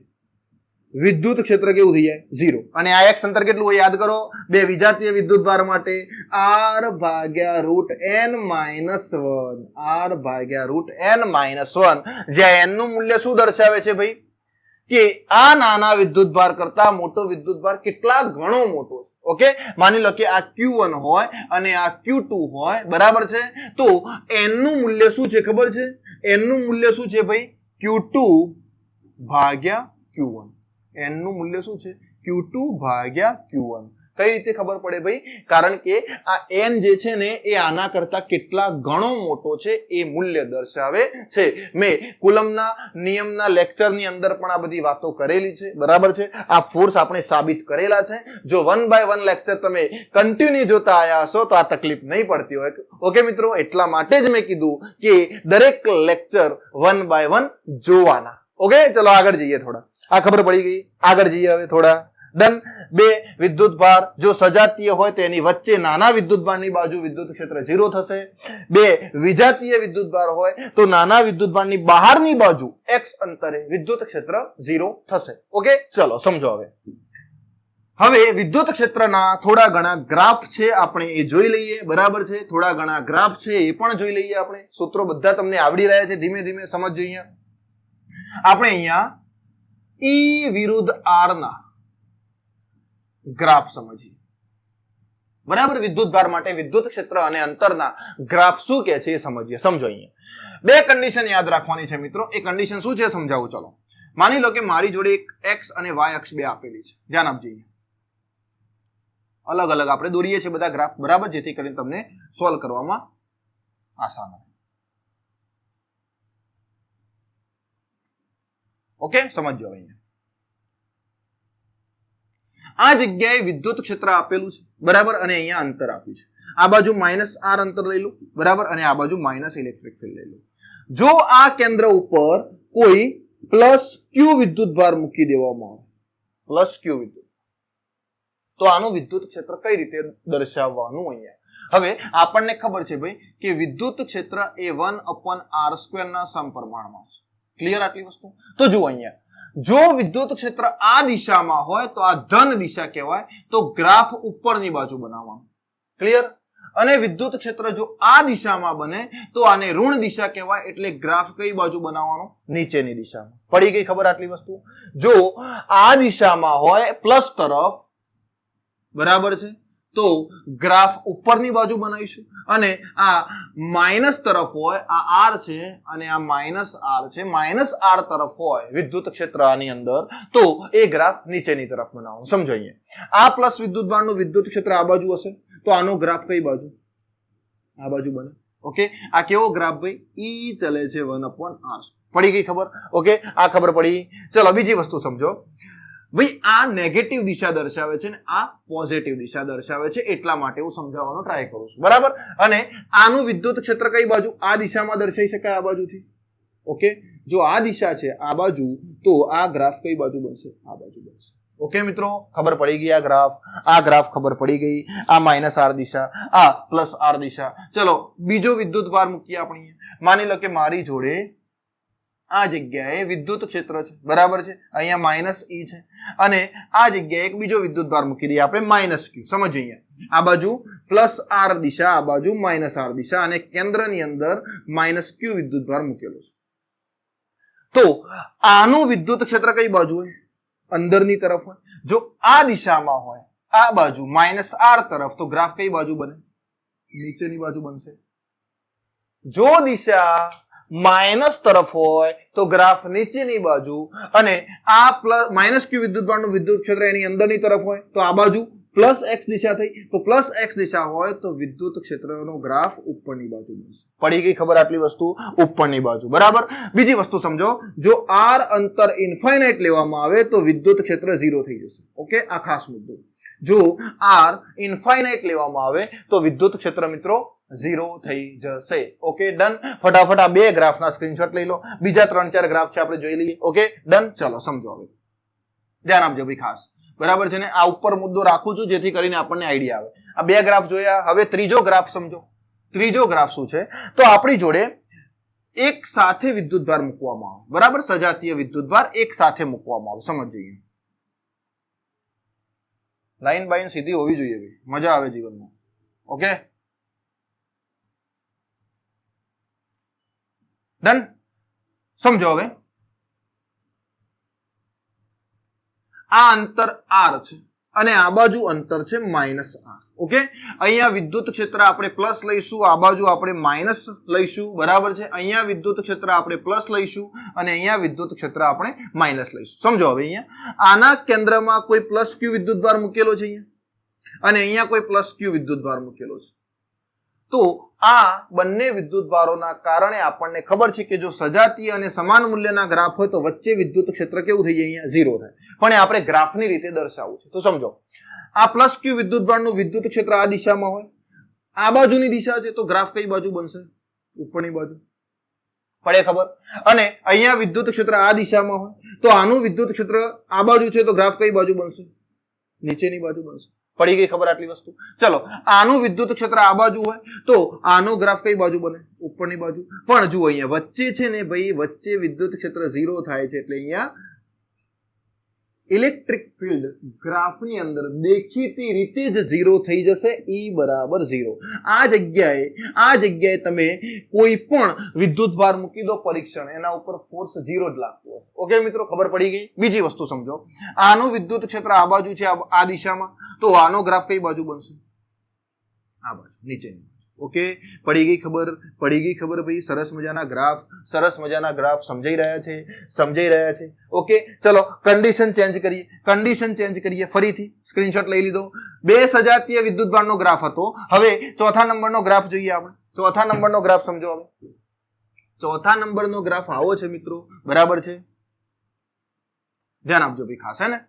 વિદ્યુત ક્ષેત્ર કેવું થઈ જાય? 0. અને આ x અંતર કેટલું હોય? યાદ કરો, બે વિજાતીય વિદ્યુતભાર માટે r/√n-1. r/√n-1. જ્યાં n નું મૂલ્ય શું દર્શાવે છે ભાઈ? કે આ નાના વિદ્યુતભાર કરતા મોટો વિદ્યુતભાર કેટલા ગણો મોટો છે. ઓકે, માની લો કે આ Q1 હોય અને આ Q2 હોય. બરાબર છે. તો n નું મૂલ્ય શું છે ખબર છે? n નું મૂલ્ય શું છે ભાઈ? Q2 ભાગ્યા Q1. n નું મૂલ્ય શું છે? Q2 ભાગ્યા Q1. કઈ રીતે ખબર પડે ભાઈ? કારણ કે આ n જે છે ને એ આના કરતા કેટલા ગણો મોટો છે એ મૂલ્ય દર્શાવે છે. મેં કુલમના નિયમના લેક્ચરની અંદર પણ આ બધી વાતો કરેલી છે, બરાબર છે. આ ફોર્સ આપણે સાબિત કરેલા છે. જો 1 by 1 લેક્ચર તમે કન્ટિન્યુ જોતા આયા હશો તો આ તકલીફ નહીં પડતી હોય. ઓકે મિત્રો, એટલા માટે જ મેં કીધું કે દરેક લેક્ચર 1 by 1 જોવાના. ઓકે, ચલો આગળ જઈએ. થોડા આ ખબર પડી ગઈ. આગળ જઈએ હવે થોડા. ડન. બે વિદ્યુતભાર જો સજાતીય હોય તો એની વચ્ચે નાના વિદ્યુતભારની બાજુ વિદ્યુત ક્ષેત્ર 0 થશે. બે વિજાતીય વિદ્યુતભાર હોય તો નાના વિદ્યુતભારની બહારની બાજુ x અંતરે વિદ્યુત ક્ષેત્ર 0 થશે. ઓકે, ચલો સમજો. હવે વિદ્યુત ક્ષેત્રના થોડા ઘણા ગ્રાફ છે, આપણે એ જોઈ લઈએ. બરાબર છે, થોડા ઘણા ગ્રાફ છે એ પણ જોઈ લઈએ. આપણે સૂત્રો બધા તમને આવડી રહ્યા છે, ધીમે ધીમે સમજજો. આપણે અહીંયા E વિરુદ્ધ R ના ગ્રાફ સમજીએ. બરાબર, વિદ્યુતભાર માટે વિદ્યુત ક્ષેત્ર અને અંતરના ગ્રાફ શું કે છે એ સમજીએ. સમજો. અહીંયા બે કન્ડિશન યાદ રાખવાની છે મિત્રો. એ કન્ડિશન શું છે સમજાવું. ચલો, માની લો કે મારી જોડે એક x અને y અક્ષ બે આપેલી છે. ધ્યાન આપજો. અલગ અલગ આપણે દોરીએ છીએ બધા ગ્રાફ, બરાબર, જેથી કરીને તમને સોલ્વ કરવામાં આસાન રહે. ઓકે, સમજો. અહીંયા આ જગ્યાએ વિદ્યુત ક્ષેત્ર આપેલું છે, બરાબર, અને અહીંયા અંતર આપ્યું છે. આ બાજુ -r અંતર લઈ લો, બરાબર, અને આ બાજુ માઇનસ ઇલેક્ટ્રિક ફિલ્ડ લઈ લો. જો આ કેન્દ્ર ઉપર કોઈ +q વિદ્યુતભાર મૂકી દેવામાં આવે, +q વિદ્યુત, તો આનું વિદ્યુત ક્ષેત્ર કઈ રીતે દર્શાવવાનું? અહીંયા હવે આપણને ખબર છે ભાઈ કે વિદ્યુત ક્ષેત્ર એ 1/r² ના સમપ્રમાણમાં છે. ક્લિયર આટલી વસ્તુ? તો જુઓ, અહીંયા જો વિદ્યુત ક્ષેત્ર આ દિશામાં હોય તો આ ધન દિશા કહેવાય, તો ગ્રાફ ઉપરની બાજુ બનાવવાનું. ક્લિયર? અને વિદ્યુત ક્ષેત્ર જો આ દિશામાં બને તો આને ઋણ દિશા કહેવાય, એટલે ગ્રાફ કઈ બાજુ બનાવવાનો? નીચેની દિશામાં. પડી ગઈ ખબર આટલી વસ્તુ? જો આ દિશામાં હોય પ્લસ તરફ, બરાબર છે, તો ગ્રાફ ઉપરની બાજુ બનાવીશું. અને આ માઇનસ તરફ હોય, આ r છે અને આ -r છે, -r તરફ હોય વિદ્યુત ક્ષેત્ર આની અંદર, તો એ ગ્રાફ નીચેની તરફ બનાવો. સમજો. અહીંયા આ પ્લસ વિદ્યુતભારનું વિદ્યુત ક્ષેત્ર આ બાજુ હશે તો આનો ગ્રાફ કઈ બાજુ? આ બાજુ બને. ઓકે, આ કેવો ગ્રાફ ભાઈ? E ચલે છે 1/r. પડી ગઈ ખબર? ઓકે, આ ખબર પડી. ચલો બીજી વસ્તુ સમજો ભાઈ. આ નેગેટિવ દિશા દર્શાવે છે ને આ પોઝિટિવ દિશા દર્શાવે છે, એટલા માટે હું સમજાવવાનો ટ્રાય કરું છું. બરાબર, અને આનું વિદ્યુત ક્ષેત્ર કઈ બાજુ? આ દિશામાં દર્શાવી શકાય, આ બાજુથી. ઓકે, જો આ દિશા છે આ બાજુ, તો આ ગ્રાફ કઈ બાજુ બનશે? આ બાજુ બનશે. ઓકે મિત્રો, ખબર પડી ગઈ? આ ગ્રાફ ખબર પડી ગઈ. આ -r દિશા, આ +r દિશા. ચલો બીજો વિદ્યુતભાર મૂકીએ આપણે. માની લો કે મારી જોડે આ જગ્યાએ વિદ્યુત ક્ષેત્ર છે, બરાબર છે, અહીંયા -e છે, અને આ જગ્યાએ એક બીજો વિદ્યુતભાર મૂકી દઈએ આપણે -q. સમજો. અહીંયા આ બાજુ +r દિશા, આ બાજુ -r દિશા, અને કેન્દ્રની અંદર -q વિદ્યુતભાર મૂકેલો છે. તો આનું વિદ્યુત ક્ષેત્ર કઈ બાજુ હોય? અંદરની તરફ હોય. જો આ દિશામાં હોય, આ બાજુ -r તરફ, તો ગ્રાફ કઈ બાજુ બને? નીચેની બાજુ બનશે. જો દિશા માઇનસ તરફ હોય તો ગ્રાફ નીચેની બાજુ, અને આ -q વિદ્યુતભારનું વિદ્યુત ક્ષેત્ર એની અંદરની તરફ હોય તો આ બાજુ +x દિશા થઈ. તો +x દિશા હોય તો વિદ્યુત ક્ષેત્રનો ગ્રાફ ઉપરની બાજુ બનશે. પડી ગઈ ખબર આટલી વસ્તુ? ઉપરની બાજુ. બરાબર. બીજી વસ્તુ સમજો. જો r અંતર ઇન્ફાઇનાઇટ લેવામાં આવે તો વિદ્યુત ક્ષેત્ર 0 થઈ જશે. ઓકે, આ ખાસ મુદ્દો. જો r ઇન્ફાઇનાઇટ લેવામાં આવે તો વિદ્યુત ક્ષેત્ર મિત્રો 0 થઈ જશે. Okay, done. ફટાફટ આ બે ગ્રાફના સ્ક્રીનશોટ લઈ લો. બીજા 3-4 ગ્રાફ છે આપણે જોઈ લઈએ. Okay, done. ચલો સમજો. હવે ધ્યાન આપજો ભાઈ ખાસ. બરાબર છે ને? આ ઉપર મુદ્દો રાખું છું જેથી કરીને આપણને આઈડિયા આવે. આ બે ગ્રાફ જોયા. હવે ત્રીજો ગ્રાફ સમજો. ત્રીજો ગ્રાફ શું છે? તો આપણી જોડે એક સાથે વિદ્યુતભાર મૂકવામાં આવે, બરાબર, સજાતીય વિદ્યુતભાર એક સાથે મૂકવામાં આવે. સમજીએ. લાઈન બાઈન સીધી હોવી જોઈએ ભાઈ, મજા આવે જીવનમાં. Okay, done. સમજો. હવે આ અંતર r છે અને આ બાજુ અંતર છે -r. ઓકે, અહીંયા વિદ્યુત ક્ષેત્ર આપણે પ્લસ લઈશું, આ બાજુ આપણે માઇનસ લઈશું, બરાબર છે. અહીંયા વિદ્યુત ક્ષેત્ર આપણે પ્લસ લઈશું અને અહીંયા વિદ્યુત ક્ષેત્ર આપણે માઇનસ લઈશું. સમજો. હવે અહીંયા આના કેન્દ્રમાં કોઈ +q વિદ્યુતભાર મૂકેલો છે. અહીંયા અને અહીંયા કોઈ પ્લસ ક્યુ વિદ્યુતભાર મૂકેલો છે. તો આ બંને વિદ્યુતભારોના કારણે આપણને ખબર છે કે જો સજાતીય અને સમાન મૂલ્યના ગ્રાફ હોય તો વચ્ચે વિદ્યુત ક્ષેત્ર કેવું થઈ જાય? અહીંયા 0 થાય. પણ એ આપણે ગ્રાફની રીતે દર્શાવવું છે. તો સમજો, આ પ્લસ ક્યુ વિદ્યુતભારનું વિદ્યુત ક્ષેત્ર આ દિશામાં હોય, આ બાજુની દિશા છે, તો ગ્રાફ કઈ બાજુ બનશે? ઉપરની બાજુ. પડે ખબર? અને અહીંયા વિદ્યુત ક્ષેત્ર આ દિશામાં હોય તો આનું વિદ્યુત ક્ષેત્ર આ બાજુ છે, તો ગ્રાફ કઈ બાજુ બનશે? નીચેની બાજુ બનશે. પડી ગઈ ખબર આટલી વસ્તુ? ચલો, આનું વિદ્યુત ક્ષેત્ર આ બાજુ હોય તો આનો ગ્રાફ કઈ બાજુ બને? ઉપરની બાજુ. પણ જુઓ અહીંયા વચ્ચે છે ને ભાઈ, વચ્ચે વિદ્યુત ક્ષેત્ર 0 થાય છે, એટલે અહીંયા ઇલેક્ટ્રિક ફિલ્ડ ગ્રાફની અંદર દેખીતી રીતે જ 0 થઈ જશે. E બરાબર 0. આ જગ્યાએ તમે કોઈ પણ વિદ્યુતભાર મૂકી દો પરીક્ષણ, એના ઉપર ફોર્સ 0 જ લાગતો હશે. ઓકે મિત્રો, ખબર પડી ગઈ? બીજી વસ્તુ સમજો, આનું વિદ્યુત ક્ષેત્ર આ બાજુ છે, આ દિશામાં, તો આનો ગ્રાફ કઈ બાજુ બનશે? આ બાજુ, નીચેની. ઓકે, પડી ગઈ ખબર? પડી ગઈ ખબર ભાઈ? સરસ મજાના ગ્રાફ સમજાઈ રહ્યા છે. ઓકે, ચલો કન્ડિશન ચેન્જ કરીએ ફરીથી. સ્ક્રીનશોટ લઈ લીધો. બે સજાતીય વિદ્યુતભારનો ગ્રાફ હતો. હવે ચોથા નંબરનો ગ્રાફ જોઈએ આપણે. ચોથા નંબરનો ગ્રાફ સમજો. હવે ચોથા નંબરનો ગ્રાફ આવો છે મિત્રો, બરાબર છે? ધ્યાન આપજો ભાઈ ખાસ, હે ને,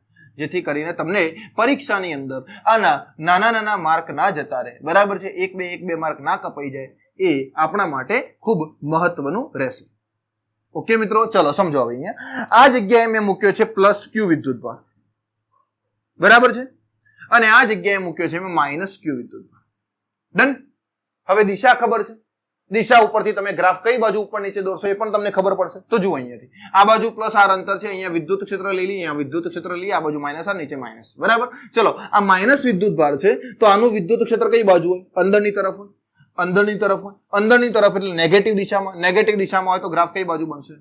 જેથી કરીને તમને પરીક્ષાની અંદર આના નાના માર્ક ના જતા રહે. બરાબર છે? એક બે માર્ક ના કપાઈ જાય, એ આપણા માટે ખૂબ મહત્વનું રહેશે. ઓકે મિત્રો, ચલો સમજો. હવે અહીંયા આ જગ્યાએ મેં મૂક્યો છે પ્લસ ક્યુ વિદ્યુતભાર, બરાબર છે? અને આ જગ્યાએ મૂક્યો છે મેં માઇનસ ક્યુ વિદ્યુતભાર. ડન. હવે દિશા ખબર છે, દિશા ઉપરથી તમે ગ્રાફ કઈ બાજુ ઉપર નીચે દોરશો એ પણ તમને ખબર પડશે. તો જુઓ, અહીંયાથી આ બાજુ પ્લસ આર અંતર છે, અહીંયા વિદ્યુત ક્ષેત્ર લઈ લઈએ, અહીંયા વિદ્યુત ક્ષેત્ર લઈએ, આ બાજુ માઇનસ આર, નીચે માઇનસ. બરાબર? ચલો, આ માઇનસ વિદ્યુતભાર છે, તો આનું વિદ્યુત ક્ષેત્ર કઈ બાજુ હોય? અંદરની તરફ હોય. અંદરની તરફ એટલે નેગેટિવ દિશામાં હોય તો ગ્રાફ કઈ બાજુ બનશે?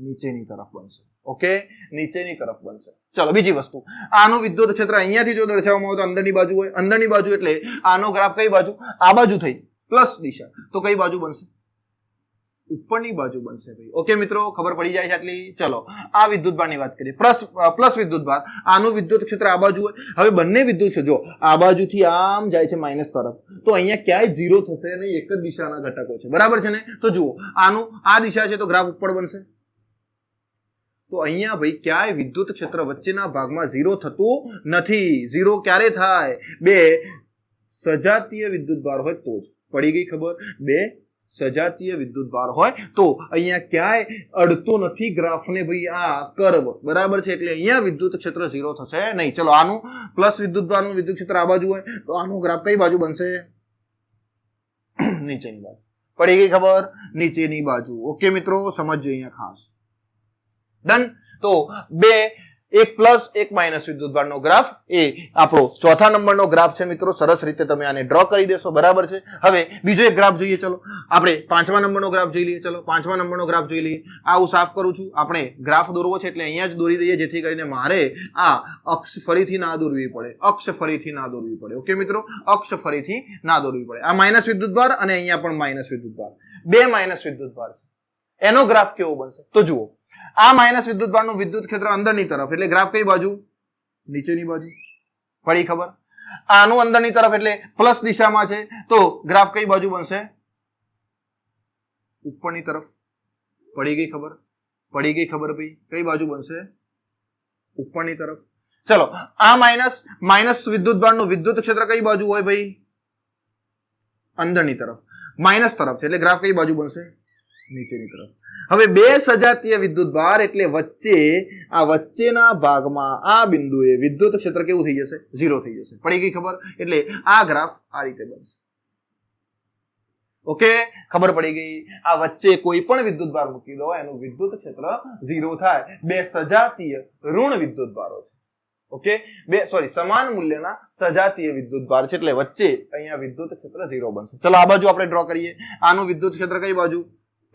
નીચેની તરફ બનશે. ઓકે, નીચેની તરફ બનશે. ચલો, બીજી વસ્તુ, આનું વિદ્યુત ક્ષેત્ર અહીંયાથી જો દર્શાવવામાં આવે તો અંદરની બાજુ હોય. અંદરની બાજુ એટલે આનો ગ્રાફ કઈ બાજુ? આ બાજુ થઈ પ્લસ દિશા, તો કઈ બાજુ બનશે? ઉપરની બાજુ બનશે ભાઈ. ઓકે મિત્રો, ખબર પડી જાય છે આટલી? ચલો, આ વિદ્યુતભારની વાત કરીએ. પ્લસ વિદ્યુતભાર, આનું વિદ્યુત ક્ષેત્ર આ બાજુ હોય. હવે બંને વિદ્યુત છે, જો આ બાજુથી આમ જાય છે માઇનસ તરફ, તો અહીંયા ક્યાંય 0 થશે નહીં, એક જ દિશાના ઘટકો છે. બરાબર છે ને? તો જુઓ, આનું આ દિશા છે તો ગ્રાફ ઉપર બનશે. તો અહીંયા ભાઈ ક્યાંય વિદ્યુત ક્ષેત્ર વચ્ચેના ભાગમાં 0 થતું નથી. 0 ક્યારે થાય? બે સજાતીય વિદ્યુતભાર હોય તો જ. પડી ગઈ ખબર? બે સજાતીય વિદ્યુતભાર હોય તો અહીંયા ક્યાંય અડતો નથી ગ્રાફને ભાઈ આ કર્વ. બરાબર છે? એટલે અહીંયા વિદ્યુત ક્ષેત્ર 0 થશે નહીં. ચલો, આનું પ્લસ વિદ્યુતભારનું વિદ્યુત ક્ષેત્ર આ બાજુ હોય તો આનું ગ્રાફ કઈ બાજુ બનશે? નીચેની બાજુ. પડી ગઈ ખબર? નીચેની બાજુ. ઓકે મિત્રો, સમજજો અહીંયા ખાસ. ડન. તો એક પ્લસ એક માઇનસ વિદ્યુતભારનો ગ્રાફ એ આપણો ચોથા નંબરનો ગ્રાફ છે મિત્રો. સરસ રીતે તમે આને ડ્રો કરી દેશો. બરાબર છે? હવે બીજો એક ગ્રાફ જોઈએ. ચલો, આપણે પાંચમા નંબરનો ગ્રાફ જોઈ લઈએ. ચલો, પાંચમા નંબરનો ગ્રાફ જોઈ લઈએ. આ હું સાફ કરું છું. આપણે ગ્રાફ દોરવો છે એટલે અહીંયા જ દોરી દઈએ, જેથી કરીને મારે આ અક્ષ ફરીથી ના દોરવી પડે. ઓકે મિત્રો, અક્ષ ફરીથી ના દોરવી પડે. આ માઇનસ વિદ્યુતભાર અને અહીંયા પણ માઇનસ વિદ્યુતભાર, બે માઇનસ વિદ્યુતભાર. એનો ગ્રાફ કેવો બનશે? તો જુઓ, આ માઇનસ વિદ્યુતભારનું વિદ્યુત ક્ષેત્ર અંદરની તરફ એટલે ગ્રાફ કઈ બાજુ? નીચેની બાજુ. પડી ખબર? આનું અંદરની તરફ એટલે પ્લસ દિશામાં છે, તો ગ્રાફ કઈ બાજુ બનશે? ઉપરની તરફ. પડી ગઈ ખબર ભાઈ? કઈ બાજુ બનશે? ઉપરની તરફ. ચલો, આ માઇનસ વિદ્યુતભારનું વિદ્યુત ક્ષેત્ર કઈ બાજુ હોય ભાઈ? અંદરની તરફ. માઇનસ તરફ છે એટલે ગ્રાફ કઈ બાજુ બનશે? નીચેની તરફ. હવે બે સજાતીય વિદ્યુતભાર એટલે વચ્ચેના ભાગમાં આ બિંદુએ વિદ્યુત ક્ષેત્ર કેવું થઈ જશે? 0 થઈ જશે. પડી ગઈ ખબર? એટલે આ ગ્રાફ આ રીતે બનશે. ઓકે, ખબર પડી ગઈ? આ વચ્ચે કોઈ પણ વિદ્યુતભાર મૂકી દો, એનું વિદ્યુત ક્ષેત્ર 0 થાય. બે સજાતીય ઋણ વિદ્યુતભારો છે. ઓકે, સમાન મૂલ્યના સજાતીય વિદ્યુતભાર છે એટલે વચ્ચે અહીંયા વિદ્યુત ક્ષેત્ર 0 બનશે. ચલો, આ બાજુ આપણે ડ્રો કરીએ. આનું વિદ્યુત ક્ષેત્ર કઈ બાજુ?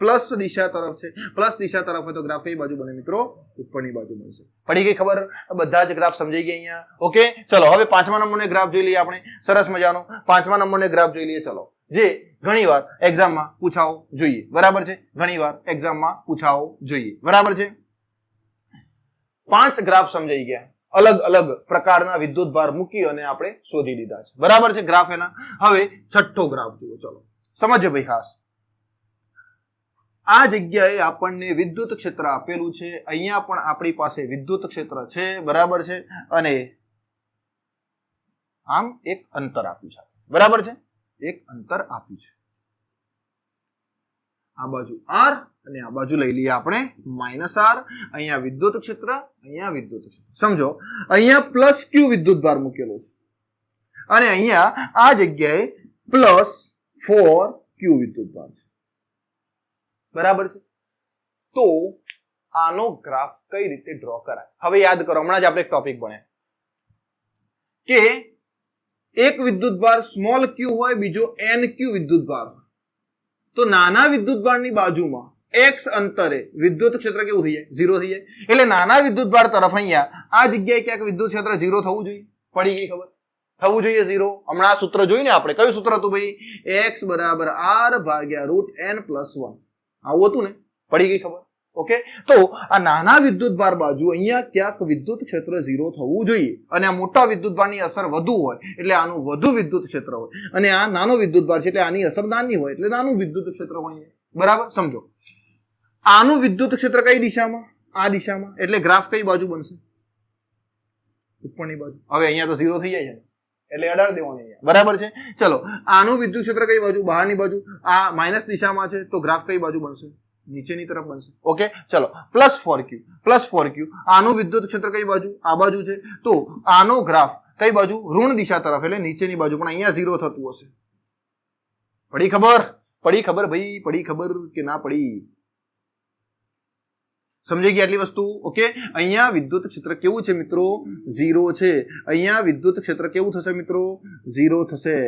પ્લસ દિશા તરફ છે. પ્લસ દિશા તરફ હોય તો ગ્રાફ કઈ બાજુ બને મિત્રો? ઉપરની બાજુ બનશે. પડી ગઈ ખબર? બધા જ ગ્રાફ સમજાઈ ગયા અહીંયા. ઓકે, ચલો, હવે પાંચમા નંબરનો ગ્રાફ જોઈ લઈએ આપણે. સરસ મજાનો પાંચમા નંબરનો ગ્રાફ જોઈ લઈએ. ચલો, જે ઘણીવાર એક્ઝામમાં પૂછાવો જોઈએ. બરાબર છે? ઘણીવાર એક્ઝામમાં પૂછાવો જોઈએ. બરાબર છે? 5 ગ્રાફ સમજાઈ ગયા. અલગ અલગ પ્રકારના વિદ્યુતભાર મૂકી અને આપણે શોધી લીધા છે. બરાબર છે ગ્રાફ એના. હવે છઠ્ઠો ગ્રાફ જુઓ, ચલો સમજો ભાઈ ખાસ. આ જગ્યાએ આપણને વિદ્યુત ક્ષેત્ર આપેલું છે, અહીંયા પણ આપણી પાસે વિદ્યુત ક્ષેત્ર છે. બરાબર છે. અને આમ એક અંતર આપ્યું છે. બરાબર છે, એક અંતર આપ્યું છે. આ બાજુ r અને આ બાજુ લઈ લઈએ આપણે -r. અહીંયા વિદ્યુત ક્ષેત્ર, અહીંયા વિદ્યુત ક્ષેત્ર. સમજો અહીંયા +q વિદ્યુતભાર મૂકેલો છે અને અહીંયા આ જગ્યાએ +4q વિદ્યુતભાર છે. બરાબર છે. તો આનો ગ્રાફ કઈ રીતે ડ્રો કરાય? હવે યાદ કરો, હમણાં જ આપણે એક ટોપિક ભણ્યા કે એક વિદ્યુતભાર સ્મોલ q હોય, બીજો nq વિદ્યુતભાર હોય. તો નાના વિદ્યુતભારની બાજુમાં x અંતરે વિદ્યુત ક્ષેત્ર કેવું થઈ જાય? 0 થઈ જાય. એટલે નાના વિદ્યુતભાર તરફ અહીંયા આ જગ્યાએ ક્યાંક વિદ્યુત ક્ષેત્ર 0 થવું જોઈએ. પડી ગઈ ખબર? થવું જોઈએ 0. હમણાં આ સૂત્ર જોયું ને આપણે. કયું સૂત્ર હતું ભાઈ? x = r/√n+1. આવું હતું ને? પડી ગઈ ખબર? ઓકે. તો આ નાના વિદ્યુતભાર બાજુ અહીંયા ક્યાંક વિદ્યુત ક્ષેત્ર 0 થવું જોઈએ. અને આ મોટા વિદ્યુતભારની અસર વધુ હોય એટલે આનું વધુ વિદ્યુત ક્ષેત્ર હોય, અને આ નાનો વિદ્યુતભાર છે એટલે આની અસર નાની હોય એટલે નાનું વિદ્યુત ક્ષેત્ર હોય. બરાબર? સમજો આનું વિદ્યુત ક્ષેત્ર કઈ દિશામાં? આ દિશામાં. એટલે ગ્રાફ કઈ બાજુ બનશે? ઉપરની બાજુ. હવે અહીંયા તો 0 થઈ જાય છે એટલે અડાડ દેવાનું અહીંયા. બરાબર છે. ચલો આનું વિદ્યુત ક્ષેત્ર કઈ બાજુ? બહારની બાજુ. આ માઇનસ દિશામાં છે તો ગ્રાફ કઈ બાજુ બનશે? નીચેની તરફ બનશે. ઓકે. ચલો +4q. આનું વિદ્યુત ક્ષેત્ર કઈ બાજુ? આ બાજુ છે. તો આનો ગ્રાફ કઈ બાજુ? ઋણ દિશા તરફ, એટલે નીચેની બાજુ. પણ અહીંયા 0 થતું હશે. પડી ખબર? પડી ખબર ભાઈ? પડી ખબર કે ના પડી? સમજી ગયા આટલી વસ્તુ? ઓકે. અહીંયા વિદ્યુત ક્ષેત્ર કેવું છે મિત્રો? 0 છે. અહીંયા વિદ્યુત ક્ષેત્ર કેવું થશે મિત્રો? 0 થશે.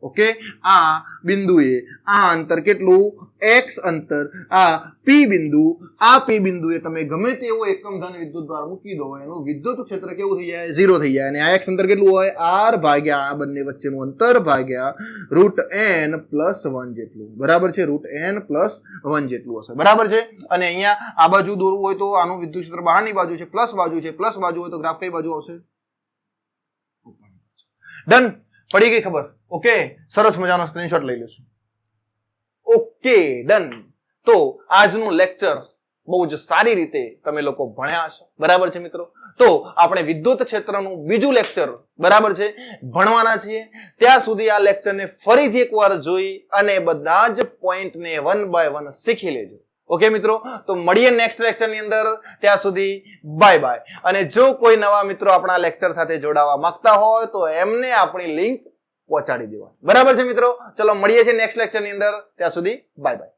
ઓકે. આ બિંદુએ આ અંતર કેટલું? x અંતર. આ p બિંદુ, આ p બિંદુએ તમે ગમે તેવો એકમ ધન વિદ્યુતભાર મૂકી દો, એનું વિદ્યુત ક્ષેત્ર કેવું થઈ જાય? 0 થઈ જાય. અને આ x અંતર કેટલું હોય? r ભાગ્યા આ બંને વચ્ચેનું અંતર ભાગ્યા √n+1 જેટલું. બરાબર છે? √n+1 જેટલું હશે. બરાબર છે. અને અહીંયા આ બાજુ દોરવું હોય તો આનું વિદ્યુત ક્ષેત્ર બહારની બાજુ છે, પ્લસ બાજુ છે. પ્લસ બાજુ હોય તો ગ્રાફ કઈ બાજુ આવશે? ડન. પડી ગઈ ખબર? ઓકે. સરસ મજાનો સ્ક્રીનશોટ લઈ લેશું. Okay, done. તો આજનું લેક્ચર બહુ જ સારી રીતે તમે લોકો ભણ્યા હશો. બરાબર છે મિત્રો? તો આપણે વિદ્યુત ક્ષેત્રનું બીજું લેક્ચર બરાબર છે ભણવાના છીએ. ત્યાં સુધી આ લેક્ચરને ફરીથી એકવાર જોઈ અને બધા જ પોઈન્ટને 1 by 1 શીખી લેજો. ઓકે મિત્રો? તો મળીએ નેક્સ્ટ લેક્ચરની અંદર. ત્યાં સુધી બાય બાય. અને જો કોઈ નવા મિત્રો આપણા લેક્ચર સાથે જોડાવા માંગતા હોય તો એમને આપણી લિંક પહોંચાડી દેવા. બરાબર છે મિત્રો? ચલો મળીએ છીએ નેક્સ્ટ લેક્ચરની અંદર. ત્યાં સુધી બાય બાય.